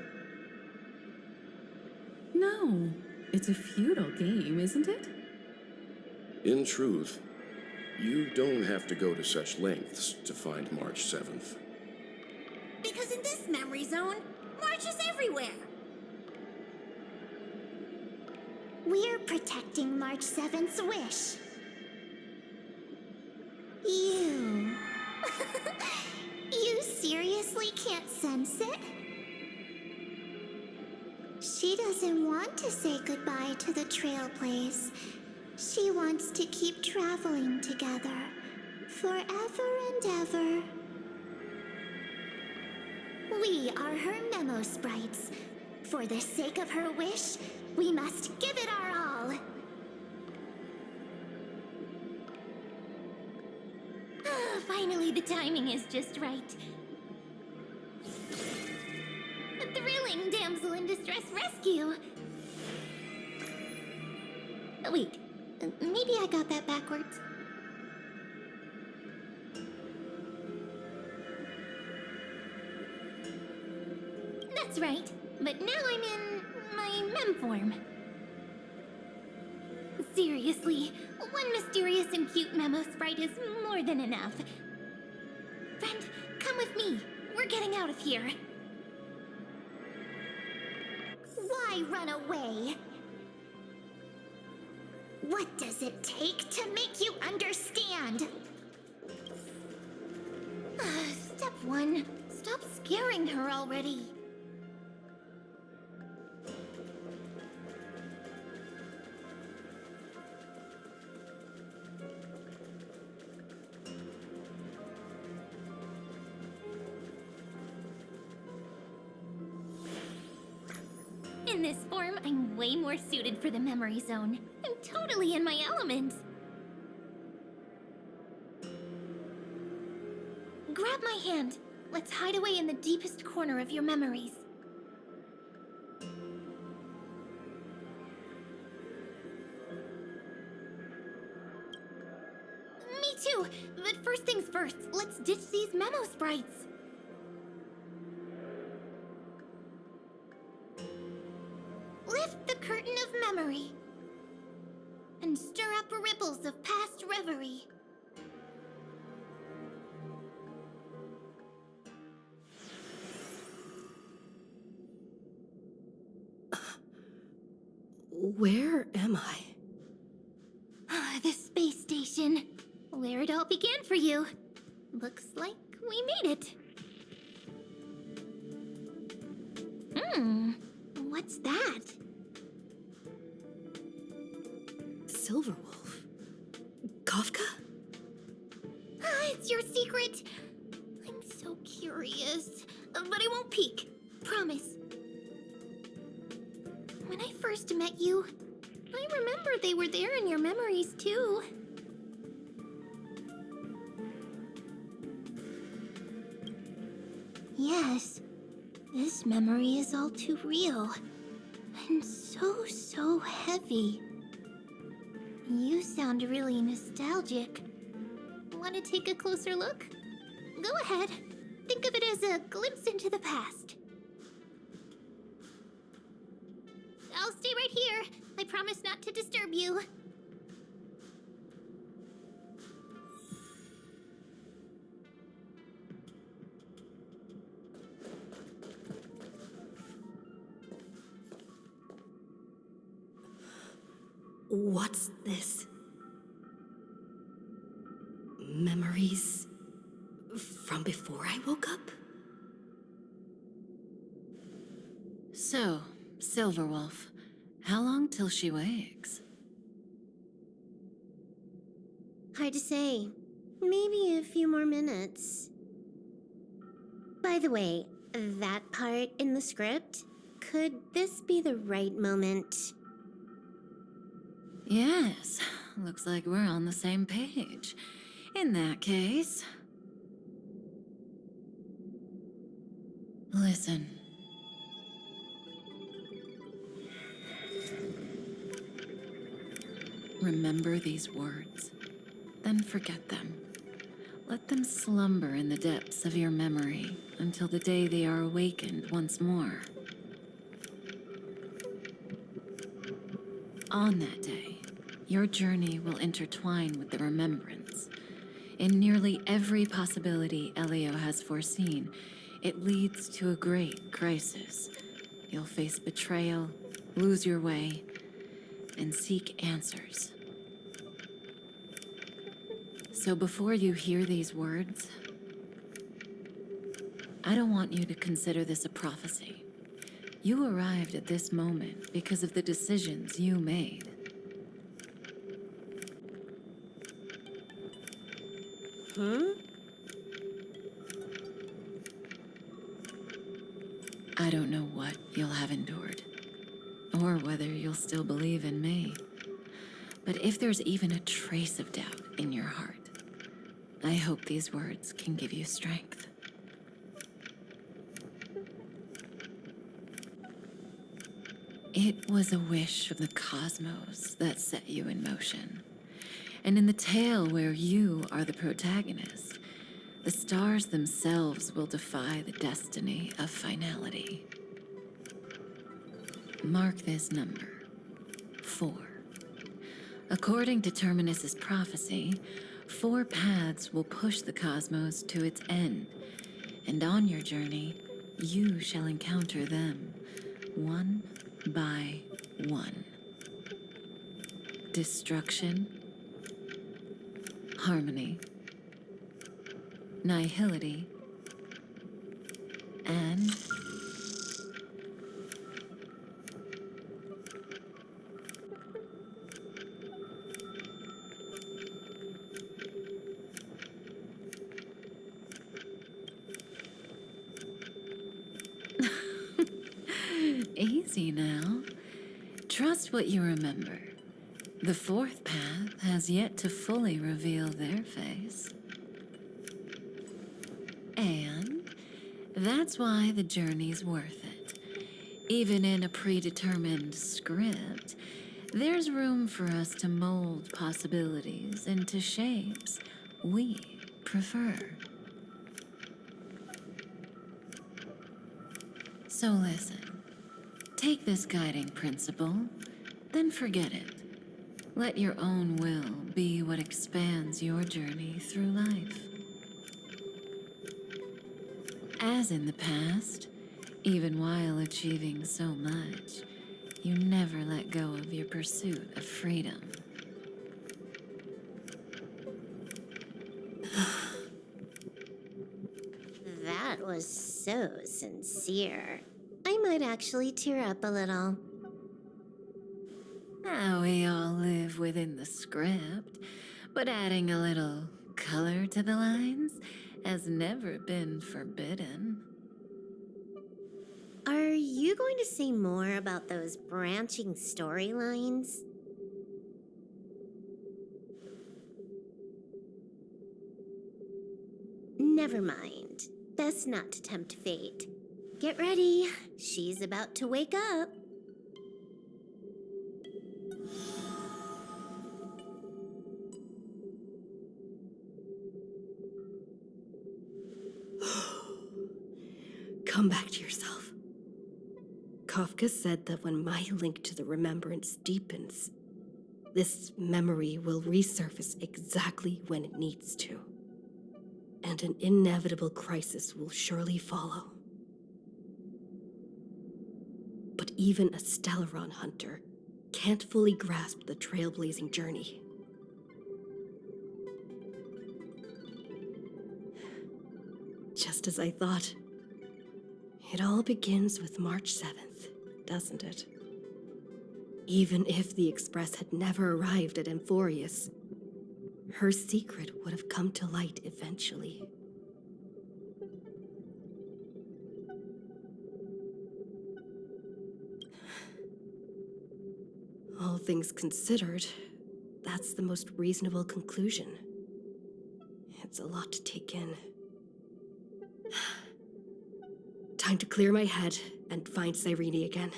No, it's a futile game, isn't it? In truth, you don't have to go to such lengths to find March 7th. Because in this memory zone, March is everywhere. We're protecting March 7th's wish. You... You seriously can't sense it? She doesn't want to say goodbye to the Trailblaze. She wants to keep traveling together, forever and ever. We are her memo sprites. For the sake of her wish, we must give it our all. Finally, the timing is just right. A thrilling damsel in distress rescue. Wait, maybe I got that backwards. That's right, but now I'm in my mem form. Seriously, one mysterious and cute memo sprite is more than enough. Friend, come with me. We're getting out of here. Why run away? What does it take to make you understand? Step 1. Stop scaring her already. In this form, I'm way more suited for the memory zone. I'm totally in my element. Grab my hand. Let's hide away in the deepest corner of your memories. Me too, but first things first, let's ditch these memo sprites. Lift the curtain of memory and stir up ripples of past reverie. Where am I? The space station, where it all began for you. Looks like we made it. What's that? Silverwolf? Kafka? It's your secret. I'm so curious, but I won't peek. Promise. When I first met you, I remember they were there in your memories too. Yes, this memory is all too real. And so heavy. You sound really nostalgic. Want to take a closer look? Go ahead. Think of it as a glimpse into the past. I'll stay right here. I promise not to disturb you. What's this? Memories from before I woke up? So, Silverwolf, how long till she wakes? Hard to say. Maybe a few more minutes. By the way, that part in the script, could this be the right moment? Yes, looks like we're on the same page. In that case... Listen. Remember these words, then forget them. Let them slumber in the depths of your memory until the day they are awakened once more. On that day, your journey will intertwine with the remembrance. In nearly every possibility Elio has foreseen, it leads to a great crisis. You'll face betrayal, lose your way, and seek answers. So before you hear these words, I don't want you to consider this a prophecy. You arrived at this moment because of the decisions you made. I don't know what you'll have endured, or whether you'll still believe in me. But if there's even a trace of doubt in your heart, I hope these words can give you strength. It was a wish of the cosmos that set you in motion. And in the tale where you are the protagonist, the stars themselves will defy the destiny of finality. Mark this number, 4. According to Terminus's prophecy, 4 paths will push the cosmos to its end, and on your journey, you shall encounter them, one by one. Destruction, harmony, nihility, and easy now. Trust what you remember. The 4th path has yet to fully reveal their face. And that's why the journey's worth it. Even in a predetermined script, there's room for us to mold possibilities into shapes we prefer. So listen. Take this guiding principle, then forget it. Let your own will be what expands your journey through life. As in the past, even while achieving so much, you never let go of your pursuit of freedom. That was so sincere. I might actually tear up a little. Now we all live within the script, but adding a little color to the lines has never been forbidden. Are you going to say more about those branching storylines? Never mind. Best not to tempt fate. Get ready. She's about to wake up. Come back to yourself. Kafka said that when my link to the remembrance deepens, this memory will resurface exactly when it needs to. And an inevitable crisis will surely follow. But even a Stellaron hunter can't fully grasp the trailblazing journey. Just as I thought. It all begins with March 7th, doesn't it? Even if the Express had never arrived at Amphorius, her secret would have come to light eventually. All things considered, that's the most reasonable conclusion. It's a lot to take in. Time to clear my head and find Cyrene again.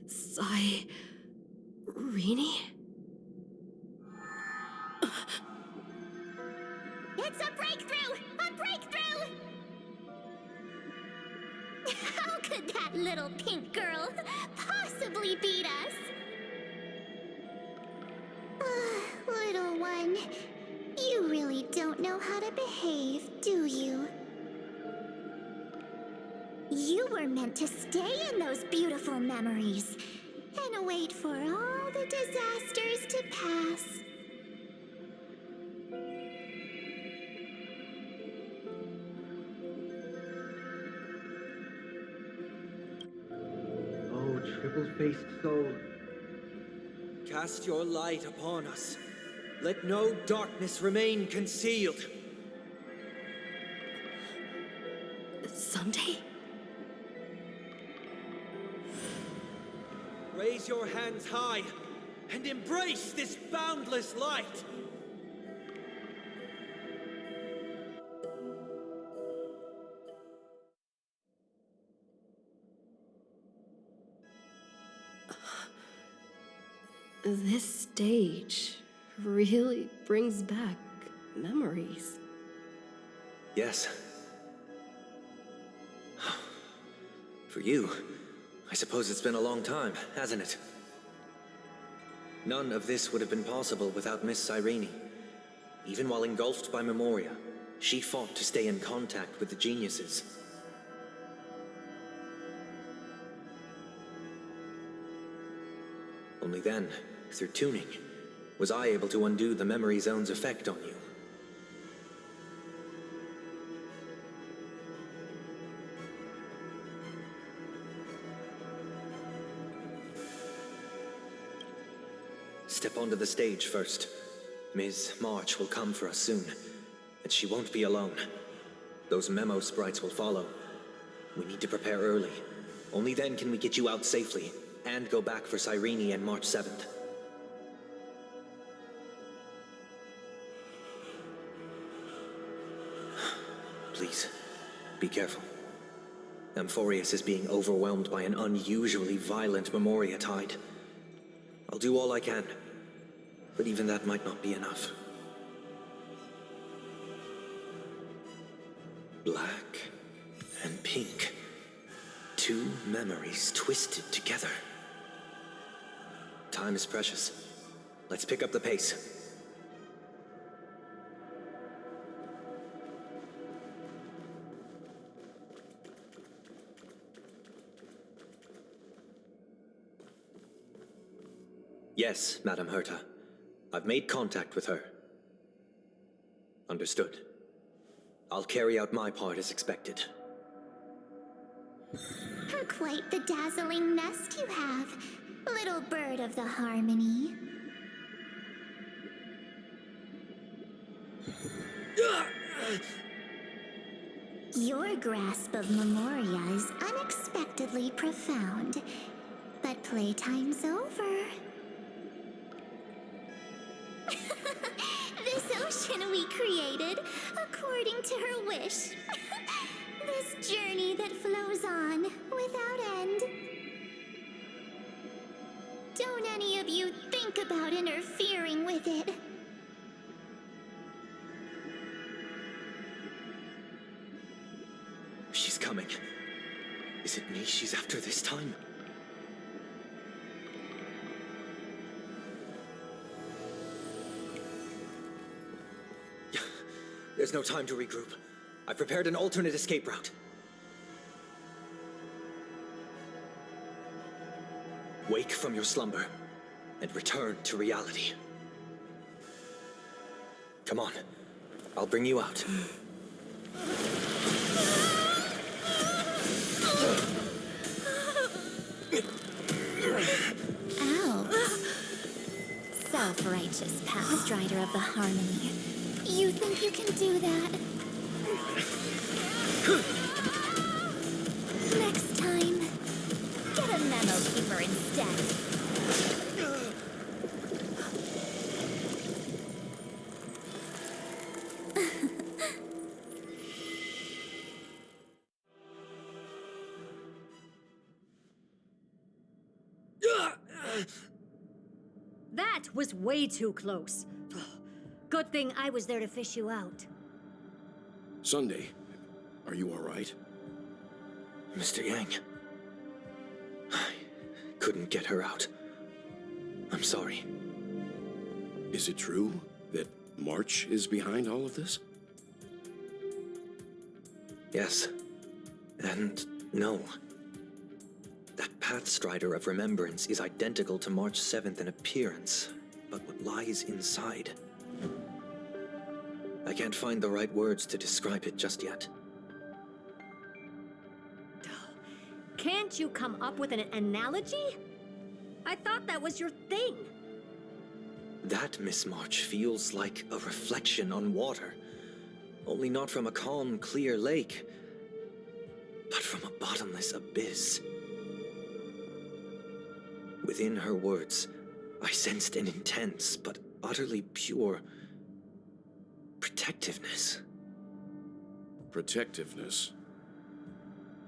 Cyrene? It's a breakthrough! A breakthrough! How could that little pink girl possibly beat us? Little one, you really don't know how to behave, do you? You were meant to stay in those beautiful memories and wait for all the disasters to pass. Oh, triple-faced soul. Cast your light upon us. Let no darkness remain concealed. Someday? Raise your hands high and embrace this boundless light. This stage really brings back memories. Yes. For you, I suppose it's been a long time, hasn't it? None of this would have been possible without Miss Cyrene. Even while engulfed by Memoria, she fought to stay in contact with the geniuses. Only then, through tuning, was I able to undo the memory zone's effect on you. Step onto the stage first. Ms. March will come for us soon, and she won't be alone. Those memo sprites will follow. We need to prepare early. Only then can we get you out safely, and go back for Cyrene and March 7th. Please, be careful. Amphorius is being overwhelmed by an unusually violent Memoria tide. I'll do all I can, but even that might not be enough. Black and pink. Two memories twisted together. Time is precious. Let's pick up the pace. Yes, Madam Herta. I've made contact with her. Understood. I'll carry out my part as expected. Quite the dazzling nest you have, little bird of the harmony. Your grasp of Memoria is unexpectedly profound, but playtime's over. This ocean we created, according to her wish. This journey that flows on without end. Don't any of you think about interfering with it. She's coming. Is it me she's after this time? There's no time to regroup. I've prepared an alternate escape route. Wake from your slumber and return to reality. Come on, I'll bring you out. Ow. Self-righteous pathstrider of the Harmony. You think you can do that? Next time, get a memo keeper instead. That was way too close. Good thing I was there to fish you out. Sunday, are you all right? Mr. Yang, I couldn't get her out. I'm sorry. Is it true that March is behind all of this? Yes. And no. That Pathstrider of Remembrance is identical to March 7th in appearance, but what lies inside? I can't find the right words to describe it just yet. Can't you come up with an analogy? I thought that was your thing. That, Miss March, feels like a reflection on water. Only not from a calm, clear lake, but from a bottomless abyss. Within her words, I sensed an intense but utterly pure protectiveness. Protectiveness?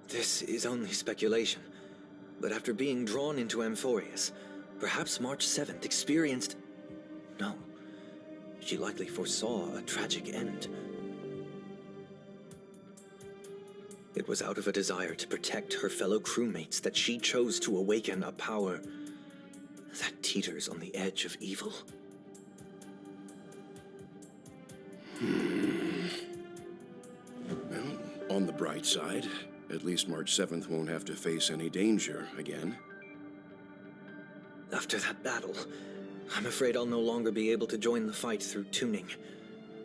This is only speculation, but after being drawn into Amphorius, perhaps March 7th experienced... No, she likely foresaw a tragic end. It was out of a desire to protect her fellow crewmates that she chose to awaken a power that teeters on the edge of evil. Well, on the bright side, at least March 7th won't have to face any danger again. After that battle, I'm afraid I'll no longer be able to join the fight through tuning.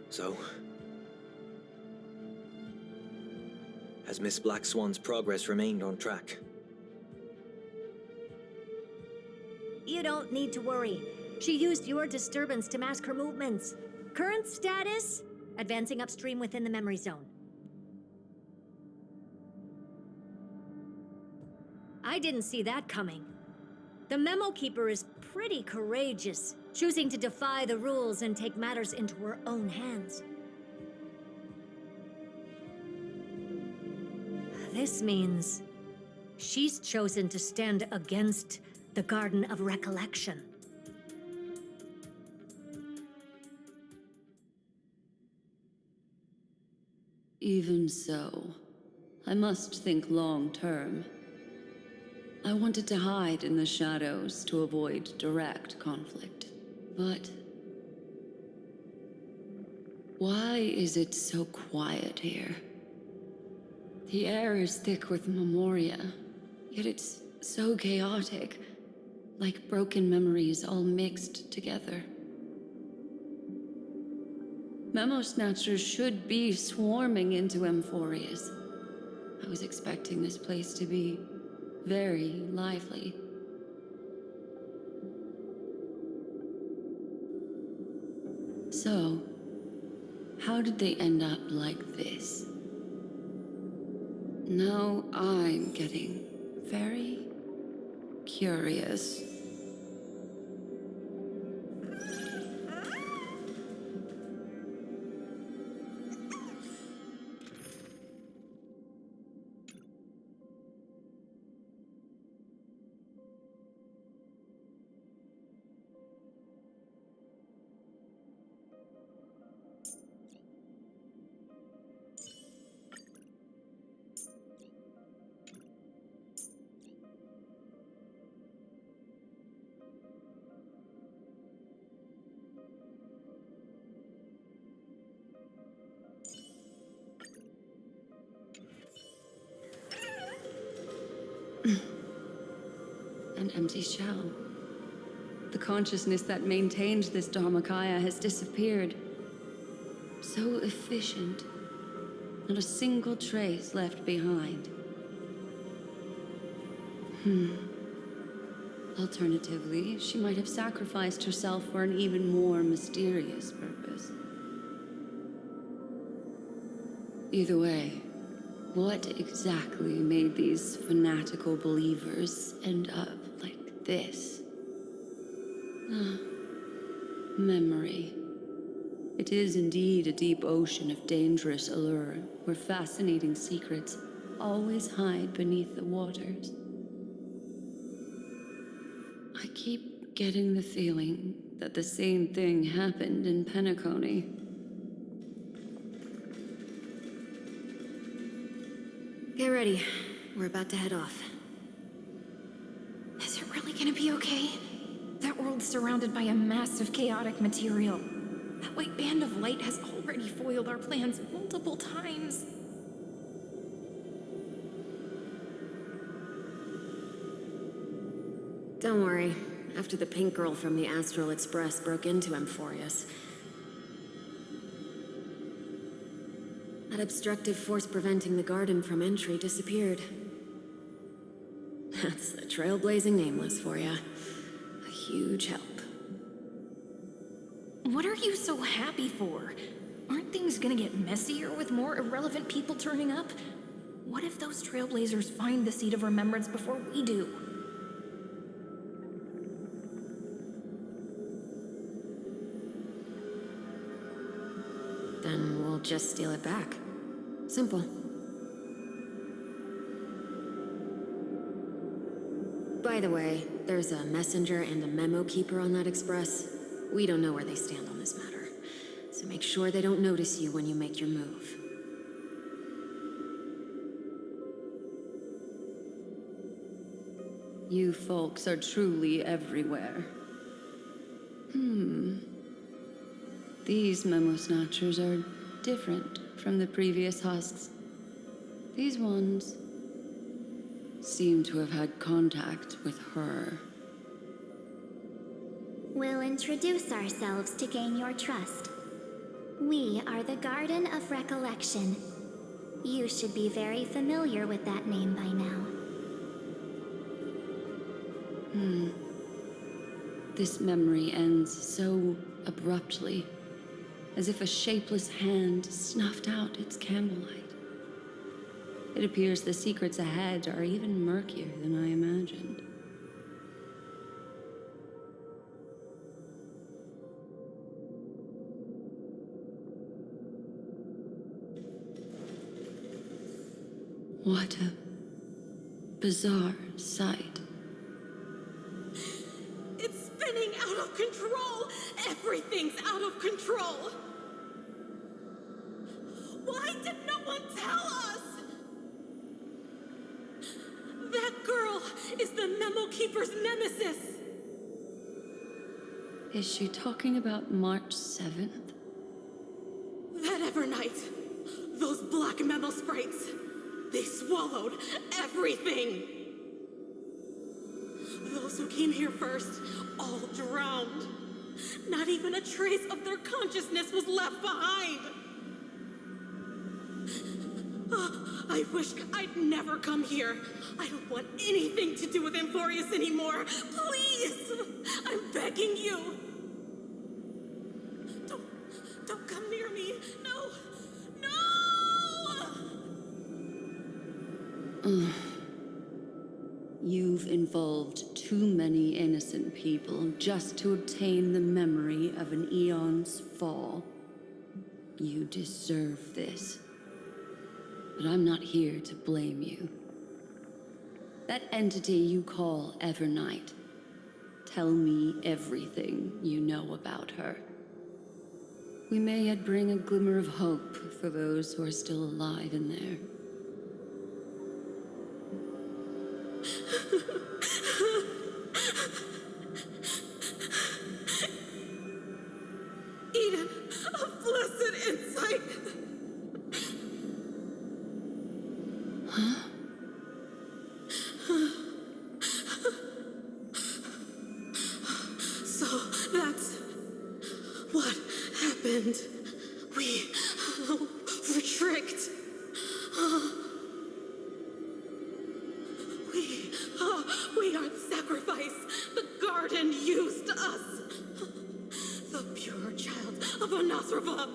So... has Miss Black Swan's progress remained on track? You don't need to worry. She used your disturbance to mask her movements. Current status? Advancing upstream within the memory zone. I didn't see that coming. The Memo Keeper is pretty courageous, choosing to defy the rules and take matters into her own hands. This means she's chosen to stand against the Garden of Recollection. Even so, I must think long term. I wanted to hide in the shadows to avoid direct conflict. But why is it so quiet here? The air is thick with memoria, yet it's so chaotic, like broken memories all mixed together. Memo Snatchers should be swarming into Amphorius. I was expecting this place to be very lively. So, how did they end up like this? Now I'm getting very curious. an empty shell. The consciousness that maintained this Dharmakaya has disappeared. So efficient. Not a single trace left behind. Alternatively, she might have sacrificed herself for an even more mysterious purpose. Either way, what exactly made these fanatical believers end up like this? Memory. It is indeed a deep ocean of dangerous allure, where fascinating secrets always hide beneath the waters. I keep getting the feeling that the same thing happened in Penacony. Get ready. We're about to head off. Is it really gonna be okay? That world's surrounded by a massive chaotic material. That white band of light has already foiled our plans multiple times. Don't worry. After the pink girl from the Astral Express broke into Amphorius, that obstructive force preventing the garden from entry disappeared. That's the trailblazing nameless for you. A huge help. What are you so happy for? Aren't things gonna get messier with more irrelevant people turning up? What if those trailblazers find the seat of remembrance before we do? Then we'll just steal it back. Simple. By the way, there's a messenger and a memo keeper on that express. We don't know where they stand on this matter, so make sure they don't notice you when you make your move. You folks are truly everywhere. These memo snatchers are different from the previous husks. These ones seem to have had contact with her. We'll introduce ourselves to gain your trust. We are the Garden of Recollection. You should be very familiar with that name by now. This memory ends so abruptly, as if a shapeless hand snuffed out its candlelight. It appears the secrets ahead are even murkier than I imagined. What a bizarre sight. It's spinning out of control! Everything's out of control! Why did no one tell us? That girl is the Memo Keeper's nemesis! Is she talking about March 7th? That Evernight, those black Memo sprites, they swallowed everything! Those who came here first all drowned. Not even a trace of their consciousness was left behind. I wish I'd never come here. I don't want anything to do with Amphorius anymore. Please! I'm begging you. Don't come near me. No! No! You've involved too many innocent people just to obtain the memory of an eon's fall. You deserve this. But I'm not here to blame you. That entity you call Evernight, tell me everything you know about her. We may yet bring a glimmer of hope for those who are still alive in there. Eden, a blessed insight! And we were tricked. We are the sacrifice. The garden used us. The pure child of Anasrava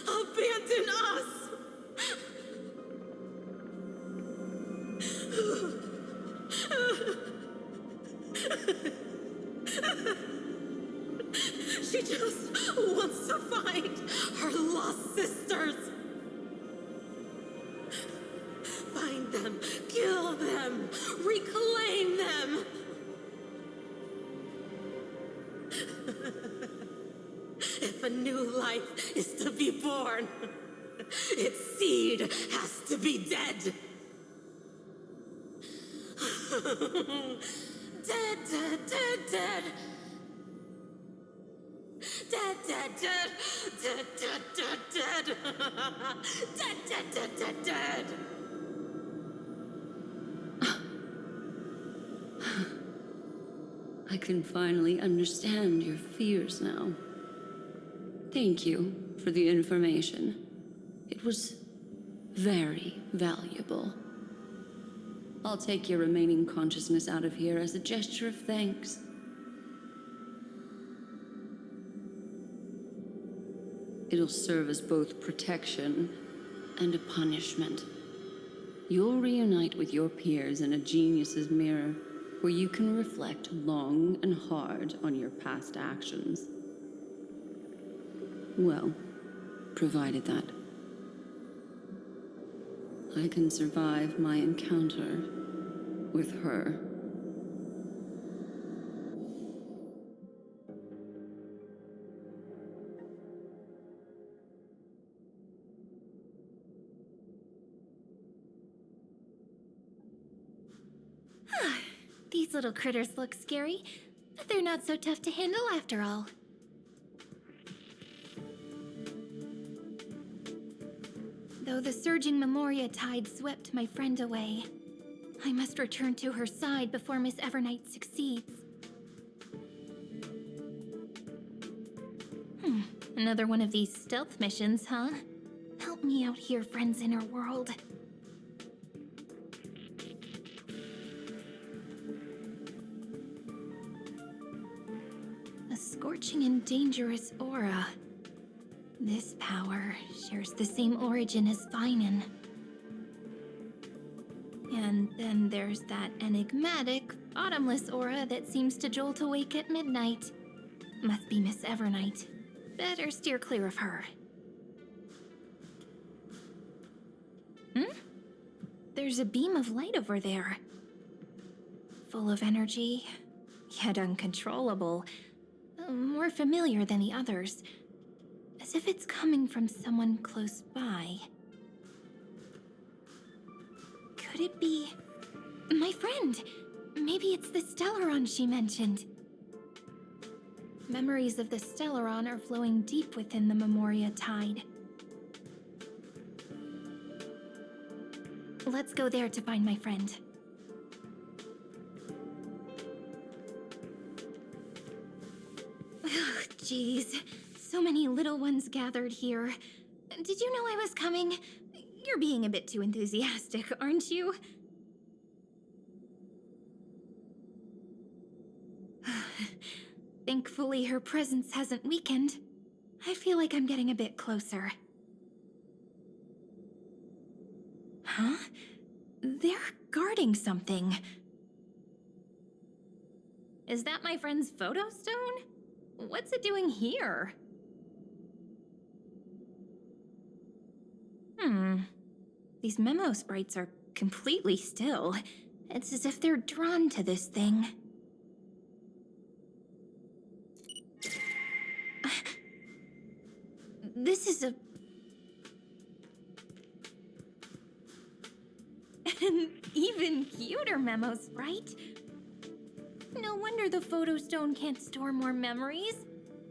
abandoned us. She just wants to find her lost sisters. Find them, kill them, reclaim them. If a new life is to be born, its seed has to be dead. Dead, dead, dead, dead. Dead, dead, dead, dead, dead, dead, dead. Dead, dead, dead, dead, dead. I can finally understand your fears now. Thank you for the information. It was very valuable. I'll take your remaining consciousness out of here as a gesture of thanks. It'll serve as both protection and a punishment. You'll reunite with your peers in a genius's mirror, where you can reflect long and hard on your past actions. Well, provided that I can survive my encounter with her. These little critters look scary, but they're not so tough to handle after all. Though the surging Memoria tide swept my friend away, I must return to her side before Miss Evernight succeeds. Another one of these stealth missions, huh? Help me out here, friends inner world. A scorching and dangerous aura. This power shares the same origin as Finan. And then there's that enigmatic, bottomless aura that seems to jolt awake at midnight. Must be Miss Evernight. Better steer clear of her. There's a beam of light over there. Full of energy, yet uncontrollable. More familiar than the others. As if it's coming from someone close by. Could it be... my friend? Maybe it's the Stellaron she mentioned. Memories of the Stellaron are flowing deep within the Memoria tide. Let's go there to find my friend. Jeez, so many little ones gathered here. Did you know I was coming? You're being a bit too enthusiastic, aren't you? Thankfully, her presence hasn't weakened. I feel like I'm getting a bit closer. Huh? They're guarding something. Is that my friend's photo stone? What's it doing here? These memo sprites are completely still. It's as if they're drawn to this thing. This is a... an even cuter memo sprite. No wonder the photo stone can't store more memories.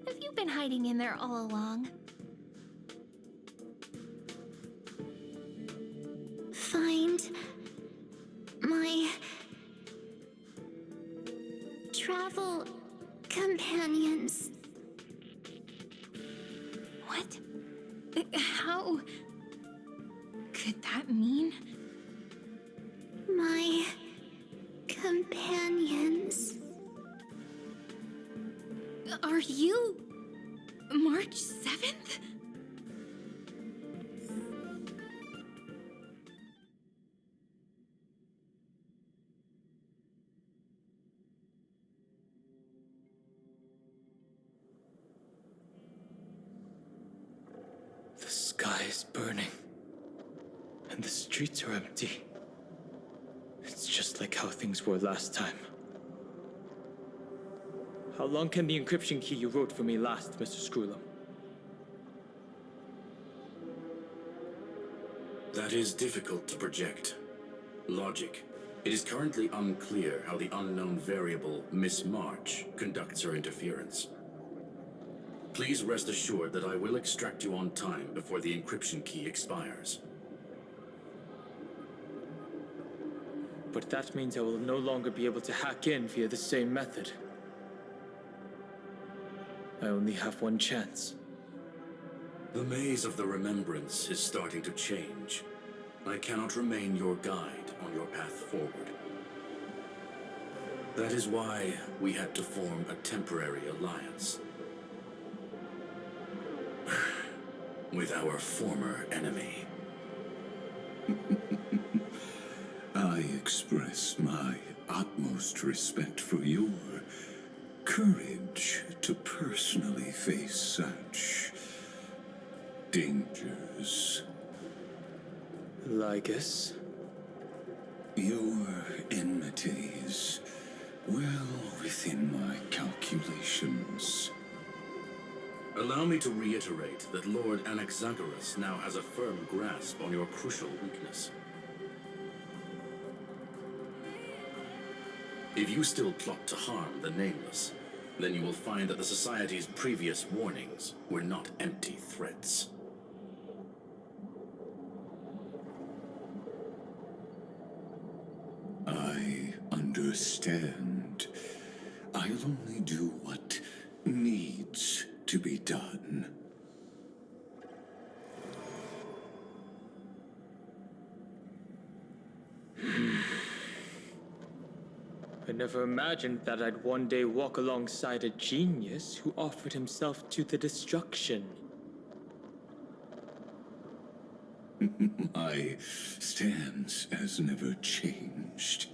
Have you been hiding in there all along? Find my travel companions. What What? How could that mean? My companions. Are you March 7th? The sky is burning, and the streets are empty. It's just like how things were last time. How long can the encryption key you wrote for me last, Mr. Screwlam? That is difficult to project. Logic. It is currently unclear how the unknown variable, Miss March, conducts her interference. Please rest assured that I will extract you on time before the encryption key expires. But that means I will no longer be able to hack in via the same method. I only have one chance. The maze of the Remembrance is starting to change. I cannot remain your guide on your path forward. That is why we had to form a temporary alliance with our former enemy. I express my utmost respect for your courage to personally face such dangers. Lygus? Your enmity is well within my calculations. Allow me to reiterate that Lord Anaxagoras now has a firm grasp on your crucial weakness. If you still plot to harm the Nameless, then you will find that the Society's previous warnings were not empty threats. I understand. I'll only do what needs to be done. I never imagined that I'd one day walk alongside a genius who offered himself to the destruction. My stance has never changed.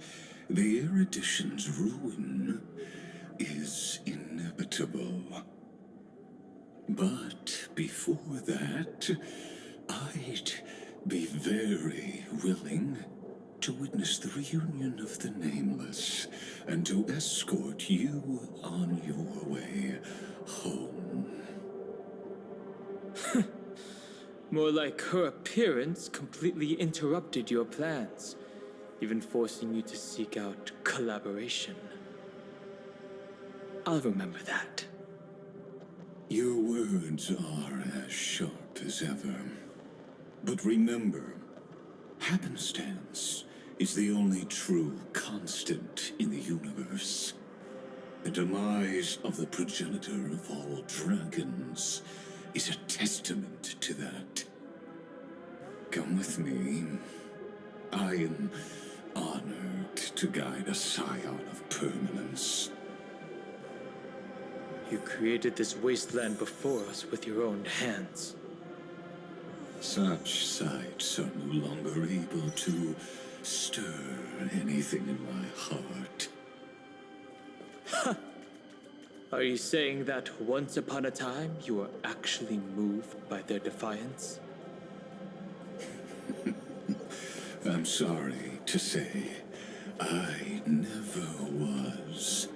The erudition's ruin is inevitable. But before that, I'd be very willing to witness the reunion of the Nameless and to escort you on your way home. More like her appearance completely interrupted your plans, even forcing you to seek out collaboration. I'll remember that. Your words are as sharp as ever. But remember, happenstance is the only true constant in the universe. The demise of the progenitor of all dragons is a testament to that. Come with me. I am honored to guide a scion of permanence. You created this wasteland before us with your own hands. Such sights are no longer able to stir anything in my heart. Are you saying that once upon a time you were actually moved by their defiance? I'm sorry to say, I never was.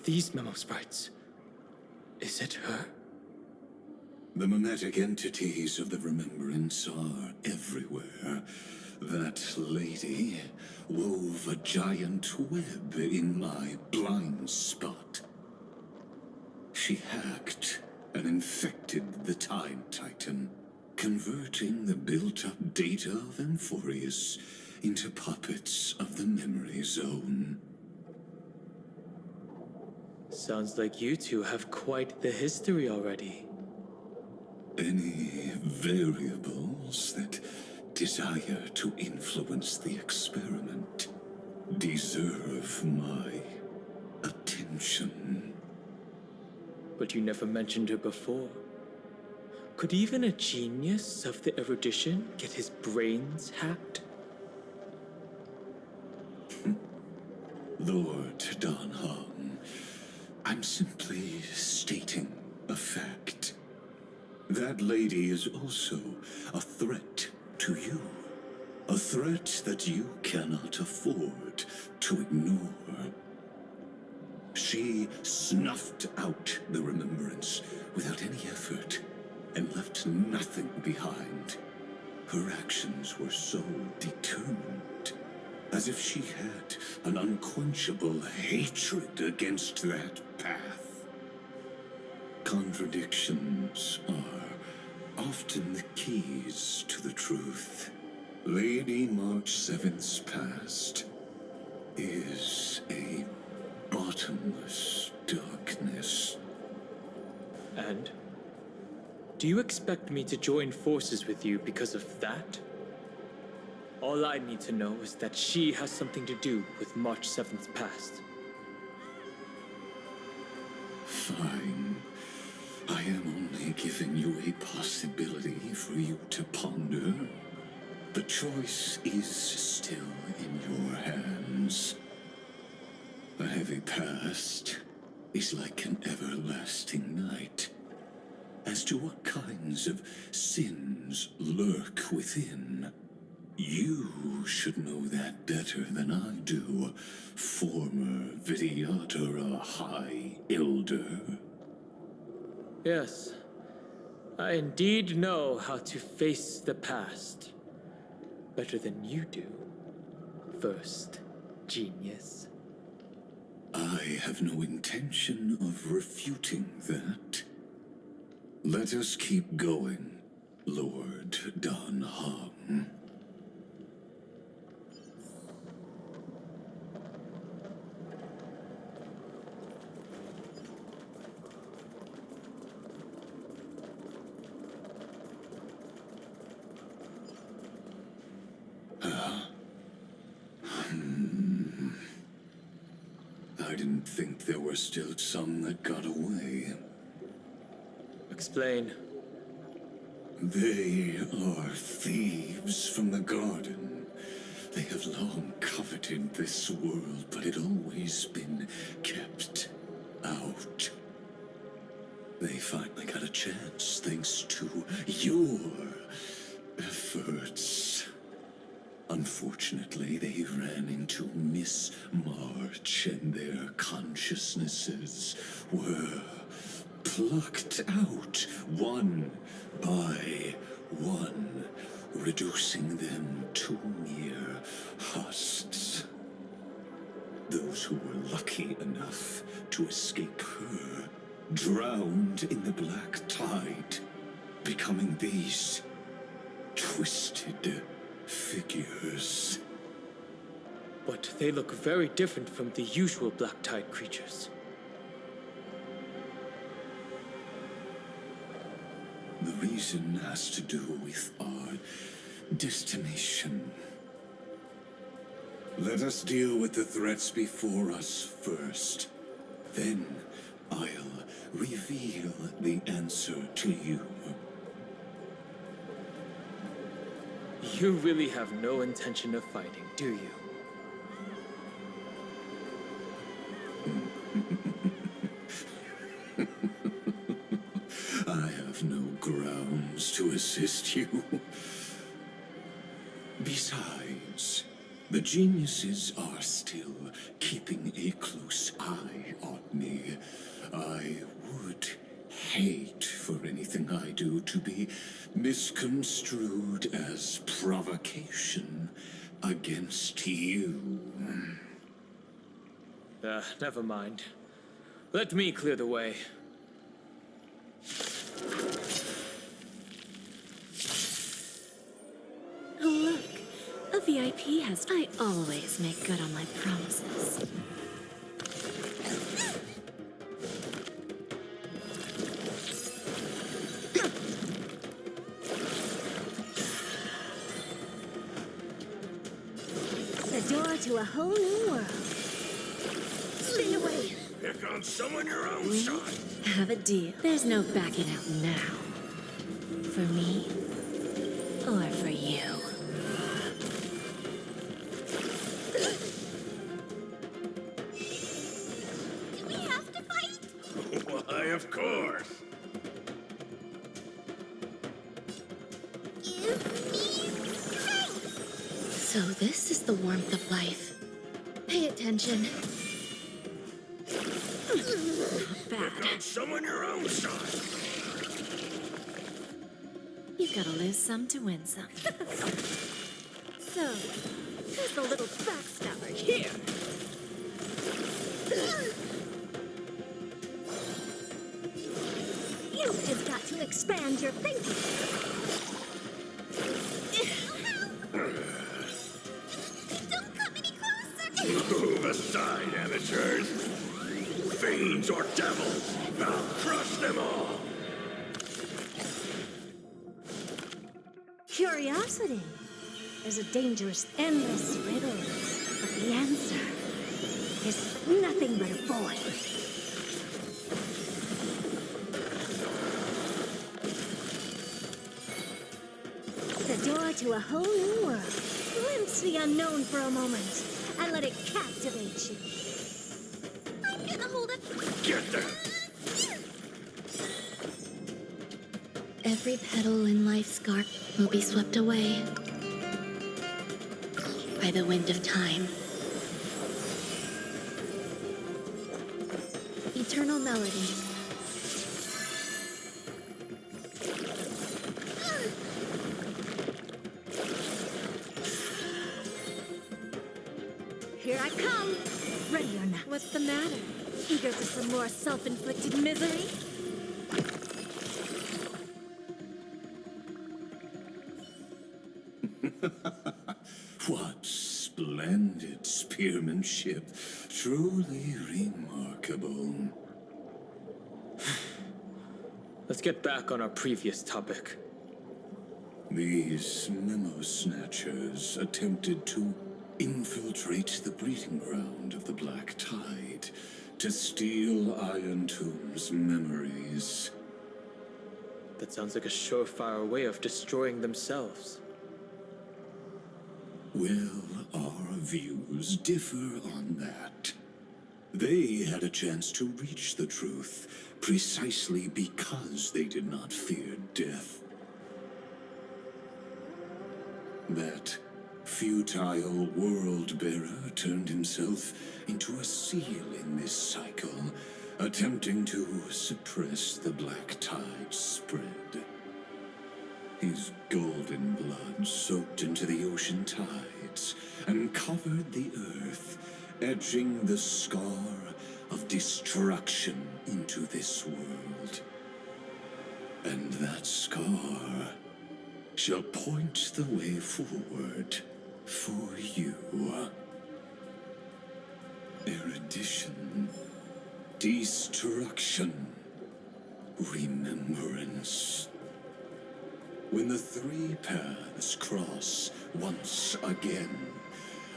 These memo sprites. Is it her? The mimetic entities of the Remembrance are everywhere. That lady wove a giant web in my blind spot. She hacked and infected the Time Titan, converting the built-up data of Amphorius into puppets of the Memory Zone. Sounds like you two have quite the history already. Any variables that desire to influence the experiment deserve my attention. But you never mentioned her before. Could even a genius of the erudition get his brains hacked? Lord Don Hung, I'm simply stating a fact. That lady is also a threat to you. A threat that you cannot afford to ignore. She snuffed out the Remembrance without any effort and left nothing behind. Her actions were so determined, as if she had an unquenchable hatred against that path. Contradictions are often the keys to the truth. Lady March 7th's past is a bottomless darkness. And? Do you expect me to join forces with you because of that? All I need to know is that she has something to do with March 7th's past. Fine. I am only giving you a possibility for you to ponder. The choice is still in your hands. A heavy past is like an everlasting night. As to what kinds of sins lurk within, you should know that better than I do, former Vidyadhara High Elder. Yes, I indeed know how to face the past. Better than you do, first genius. I have no intention of refuting that. Let us keep going, Lord Don Hung. I didn't think there were still some that got away. Explain. They are thieves from the garden. They have long coveted this world, but it always been kept out. They finally got a chance thanks to your efforts. Unfortunately, they ran into Miss March, and their consciousnesses were plucked out one by one, reducing them to mere husks. Those who were lucky enough to escape her drowned in the black tide, becoming these twisted figures. But they look very different from the usual Black Tide creatures. The reason has to do with our destination. Let us deal with the threats before us first. Then I'll reveal the answer to you. You really have no intention of fighting, do you? I have no grounds to assist you. Besides, the geniuses are still keeping a close eye on me. I would hate for anything I do to be misconstrued as provocation against you. Never mind. Let me clear the way. Oh, look. A VIP has... I always make good on my promises. The door to a whole new world. Spin away. Pick on someone your own We side. have a deal. There's no backing out now. For me, or for you. Do we have to fight? Why, of course. So this is the warmth of life. Pay attention. Pick on someone your own side. You've got to lose some to win some. So, who's the little backstabber here? You've just got to expand your thinking. Don't come any closer! Move aside, amateurs. Fiends or devils, I'll crush them all. Curiosity is a dangerous, endless riddle, but the answer is nothing but a void. The door to a whole new world. Glimpse the unknown for a moment, and let it captivate you. I'm gonna hold it. Get there. Every petal in life's garden will be swept away by the wind of time. Eternal melody. Here I come. Ready or not. What's the matter? Eager for some more self-inflicted misery? What splendid spearmanship. Truly remarkable. Let's get back on our previous topic. These memo snatchers attempted to infiltrate the breeding ground of the Black Tide to steal Iron Tomb's memories. That sounds like a surefire way of destroying themselves. Well, our views differ on that. They had a chance to reach the truth precisely because they did not fear death. That futile world-bearer turned himself into a seal in this cycle, attempting to suppress the Black Tide's spread. His golden blood soaked into the ocean tides and covered the earth, etching the scar of destruction into this world. And that scar shall point the way forward for you. Erudition, destruction, remembrance. When the three paths cross once again,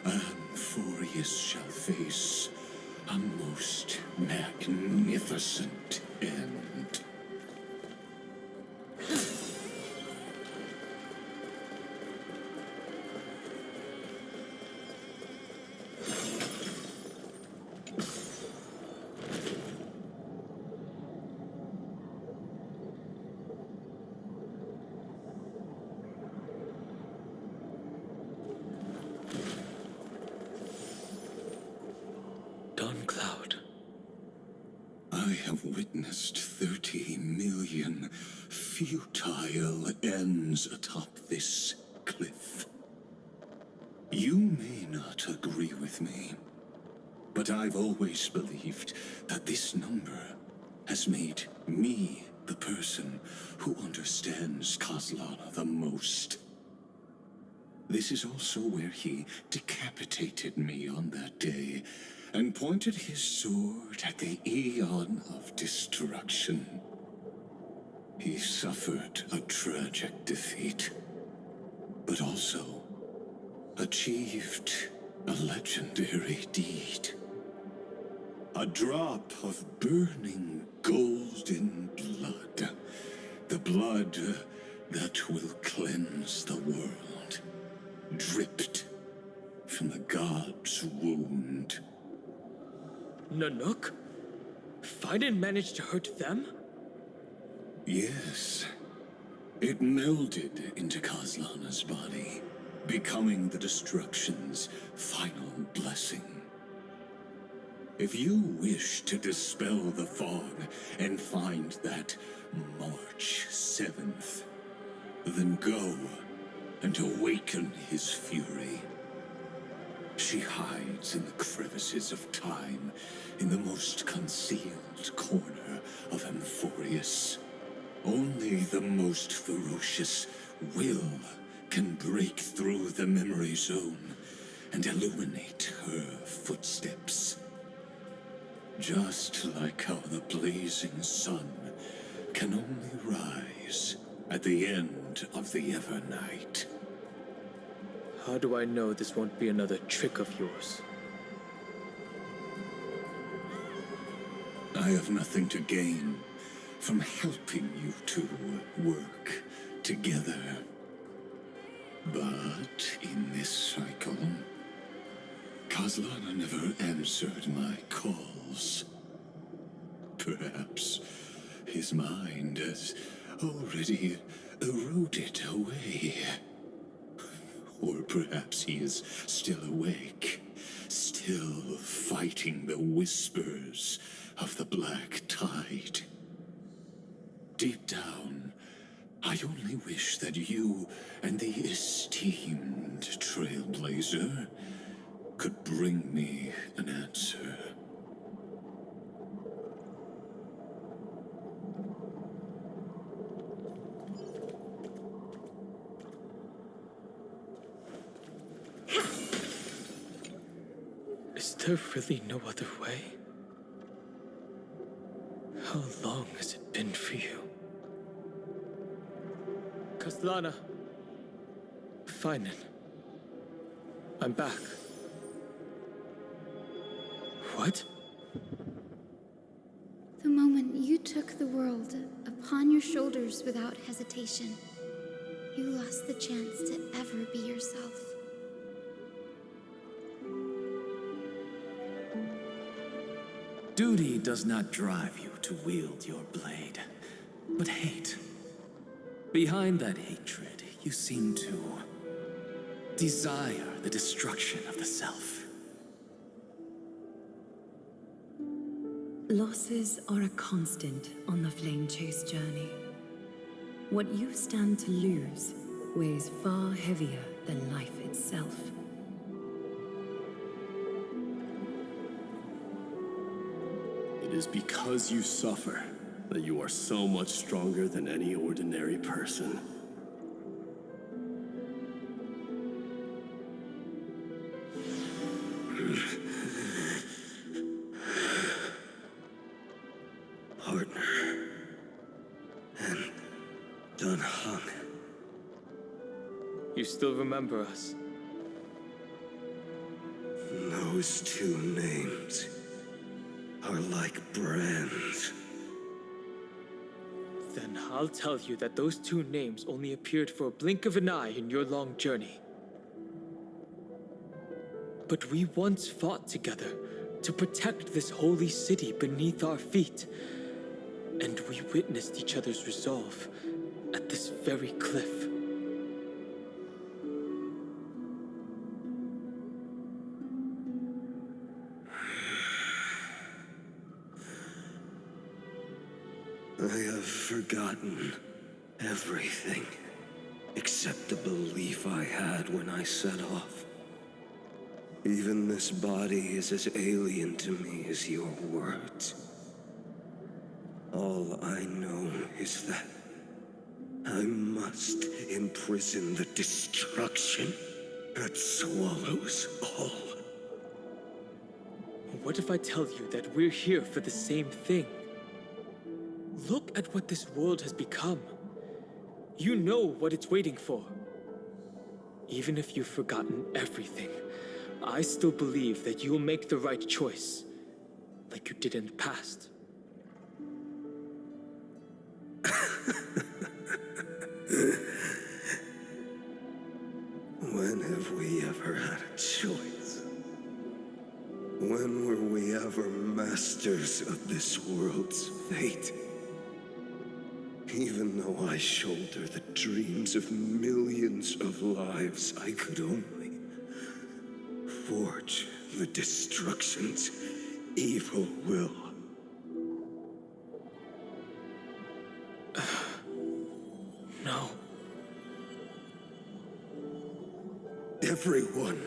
Amphorius shall face a most magnificent end. I have witnessed 30 million futile ends atop this cliff. You may not agree with me, but I've always believed that this number has made me the person who understands Kozlana the most. This is also where he decapitated me on that day and pointed his sword at the Aeon of Destruction. He suffered a tragic defeat, but also achieved a legendary deed. A drop of burning golden blood. The blood that will cleanse the world. Dripped from the god's wound. Nanook? Fiden managed to hurt them? Yes. It melded into Kozlana's body, becoming the Destruction's final blessing. If you wish to dispel the fog and find that March 7th, then go and awaken his fury. She hides in the crevices of time, in the most concealed corner of Amphorius. Only the most ferocious will can break through the memory zone and illuminate her footsteps. Just like how the blazing sun can only rise at the end of the Evernight. How do I know this won't be another trick of yours? I have nothing to gain from helping you two work together. But in this cycle, Kozlana never answered my calls. Perhaps his mind has already eroded away. Or perhaps he is still awake, still fighting the whispers of the Black Tide. Deep down, I only wish that you and the esteemed Trailblazer could bring me an answer. Is there really no other way? How long has it been for you? Kozlana. Finen. I'm back. What? The moment you took the world upon your shoulders without hesitation, you lost the chance to ever be yourself. Duty does not drive you to wield your blade, but hate. Behind that hatred, you seem to desire the destruction of the self. Losses are a constant on the Flame Chase journey. What you stand to lose weighs far heavier than life itself. It is because you suffer that you are so much stronger than any ordinary person. Partner. And Dan Heng. You still remember us? Those two names are like brands. Then I'll tell you that those two names only appeared for a blink of an eye in your long journey. But we once fought together to protect this holy city beneath our feet. And we witnessed each other's resolve at this very cliff. I have forgotten everything except the belief I had when I set off. Even this body is as alien to me as your words. All I know is that I must imprison the destruction that swallows all. What if I tell you that we're here for the same thing? Look at what this world has become. You know what it's waiting for. Even if you've forgotten everything, I still believe that you'll make the right choice, like you did in the past. When have we ever had a choice? When were we ever masters of this world's fate? Even though I shoulder the dreams of millions of lives, I could only forge the destruction's evil will. No. Everyone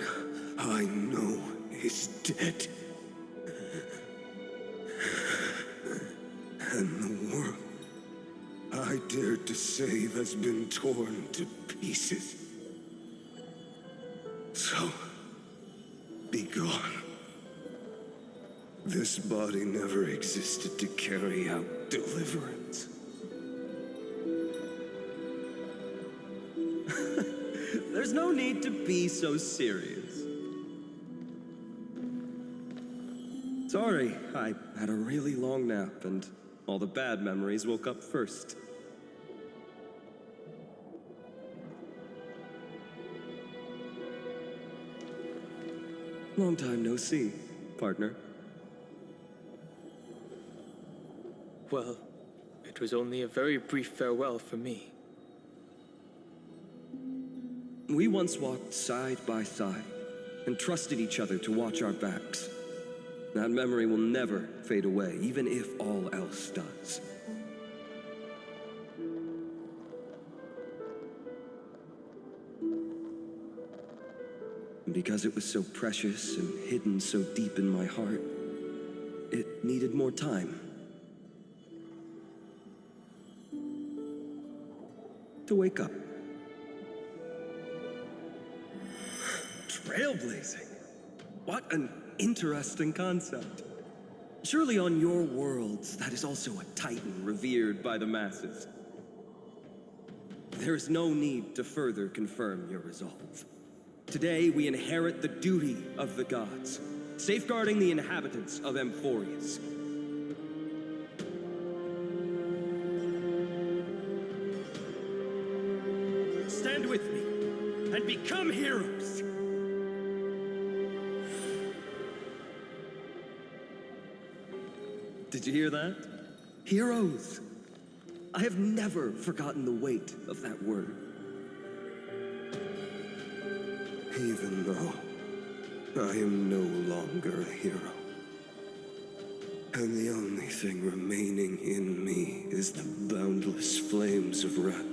I know is dead. And the world I dared to save has been torn to pieces. So, be gone. This body never existed to carry out deliverance. There's no need to be so serious. Sorry, I had a really long nap and all the bad memories woke up first. Long time no see, partner. Well, it was only a very brief farewell for me. We once walked side by side and trusted each other to watch our backs. That memory will never fade away, even if all else does. And because it was so precious and hidden so deep in my heart, it needed more time. To wake up. Trailblazing. What an interesting concept. Surely on your worlds, that is also a titan revered by the masses. There is no need to further confirm your resolve. Today, we inherit the duty of the gods, safeguarding the inhabitants of Amphorius. Stand with me and become heroes! Did you hear that? Heroes! I have never forgotten the weight of that word. Even though I am no longer a hero, and the only thing remaining in me is the boundless flames of wrath.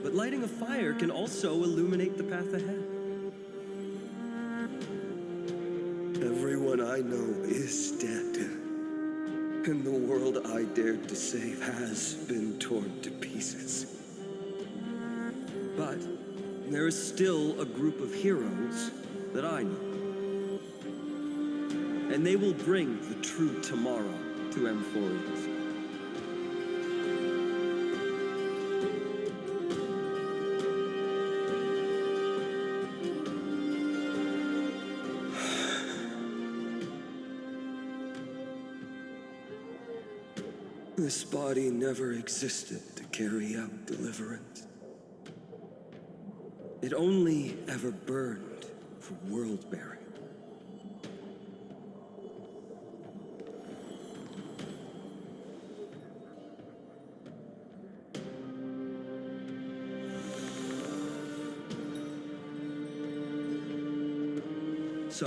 But lighting a fire can also illuminate the path ahead. Everyone I know is dead, and the world I dared to save has been torn to pieces. But there is still a group of heroes that I know. And they will bring the true tomorrow to Amphorius. This body never existed to carry out deliverance. It only ever burned for world-bearing. So,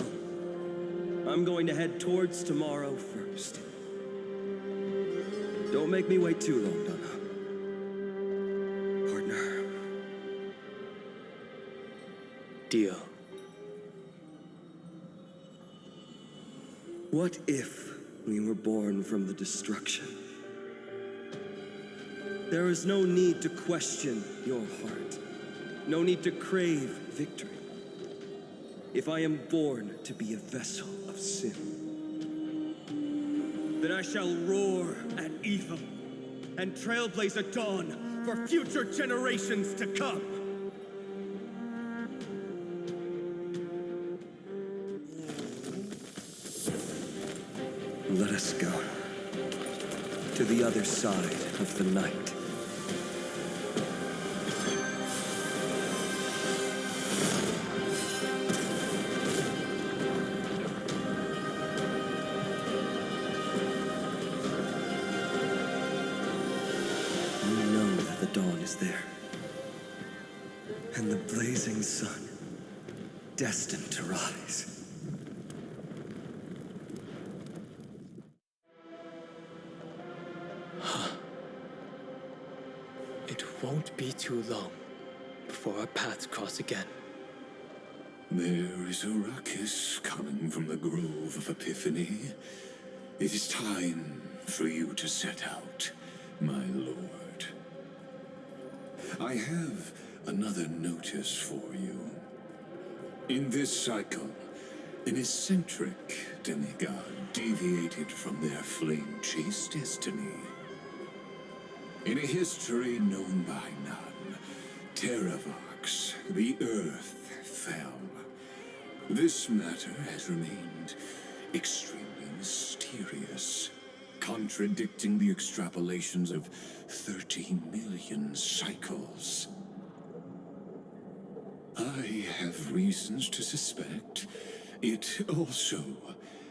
I'm going to head towards tomorrow first. Don't make me wait too long, Donna. Partner. Deal. What if we were born from the destruction? There is no need to question your heart. No need to crave victory. If I am born to be a vessel of sin, then I shall roar at evil and trailblaze a dawn for future generations to come. Let us go to the other side of the night. We know that the dawn is there, and the blazing sun destined to rise. It won't be too long before our paths cross again. There is a ruckus coming from the Grove of Epiphany. It is time for you to set out, my lord. I have another notice for you. In this cycle, an eccentric demigod deviated from their flame-chased destiny. In a history known by none, Terravox, the earth, fell. This matter has remained extremely mysterious, contradicting the extrapolations of 13 million cycles. I have reasons to suspect it also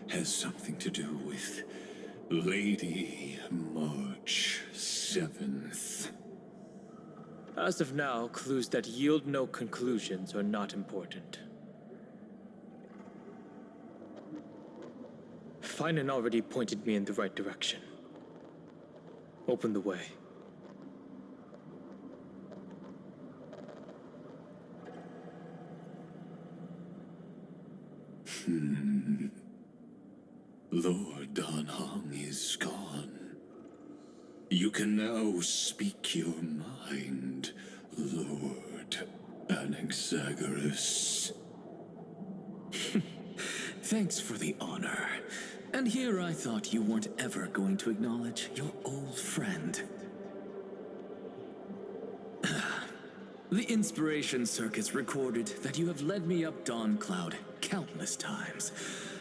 has something to do with Lady March 7th. As of now, clues that yield no conclusions are not important. Finan already pointed me in the right direction. Open the way. Lord Don Hong is gone. You can now speak your mind, Lord Anaxagoras. Thanks for the honor. And here I thought you weren't ever going to acknowledge your old friend. The Inspiration Circus recorded that you have led me up Dawn Cloud countless times,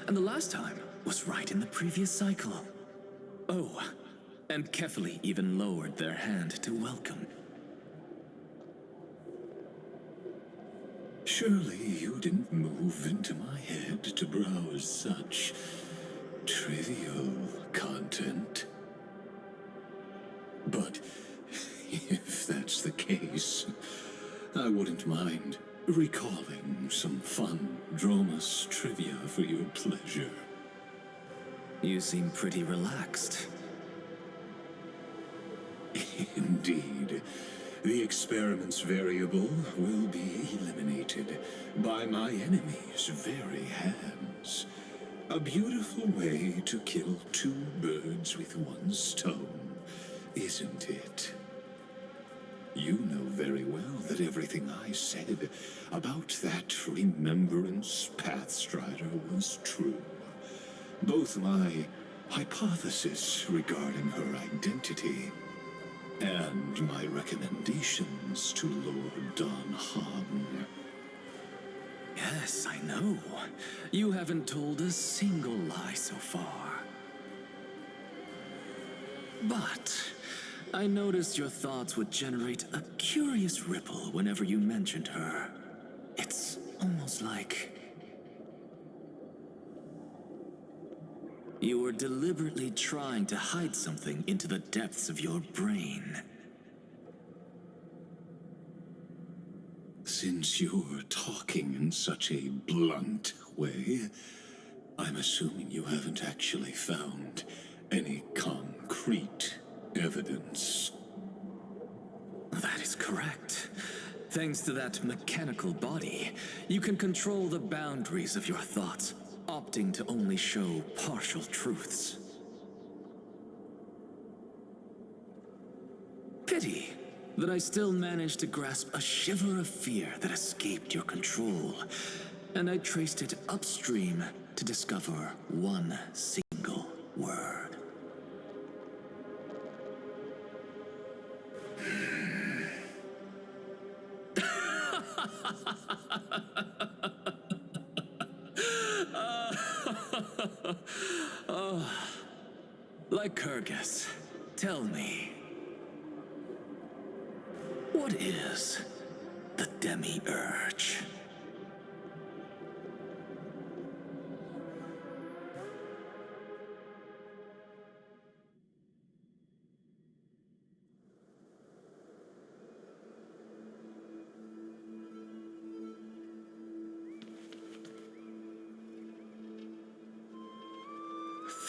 and the last time was right in the previous cycle. Oh, and Kefali even lowered their hand to welcome. Surely you didn't move into my head to browse such trivial content. But if that's the case, I wouldn't mind recalling some fun Dromus trivia for your pleasure. You seem pretty relaxed. Indeed. The experiment's variable will be eliminated by my enemy's very hands. A beautiful way to kill two birds with one stone, isn't it? You know very well that everything I said about that Remembrance Pathstrider was true. Both my hypothesis regarding her identity and my recommendations to Lord Don Hong. Yes, I know. You haven't told a single lie so far. But I noticed your thoughts would generate a curious ripple whenever you mentioned her. It's almost like you were deliberately trying to hide something into the depths of your brain. Since you're talking in such a blunt way, I'm assuming you haven't actually found any concrete Evidence. That is correct. Thanks to that mechanical body, you can control the boundaries of your thoughts, opting to only show partial truths. Pity that I still managed to grasp a shiver of fear that escaped your control, and I traced it upstream to discover one single word. Oh, Lycurgus, tell me, what is the Demiurge?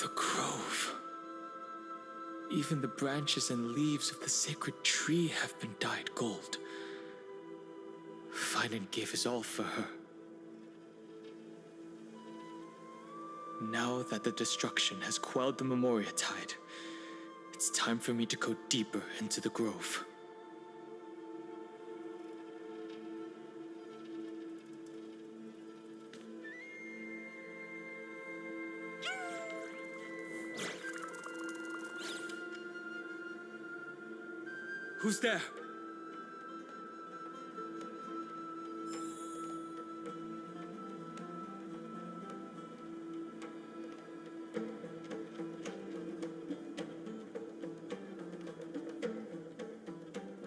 The grove. Even the branches and leaves of the sacred tree have been dyed gold. Finan gave his all for her. Now that the destruction has quelled the Memoria tide, it's time for me to go deeper into the grove. Who's there?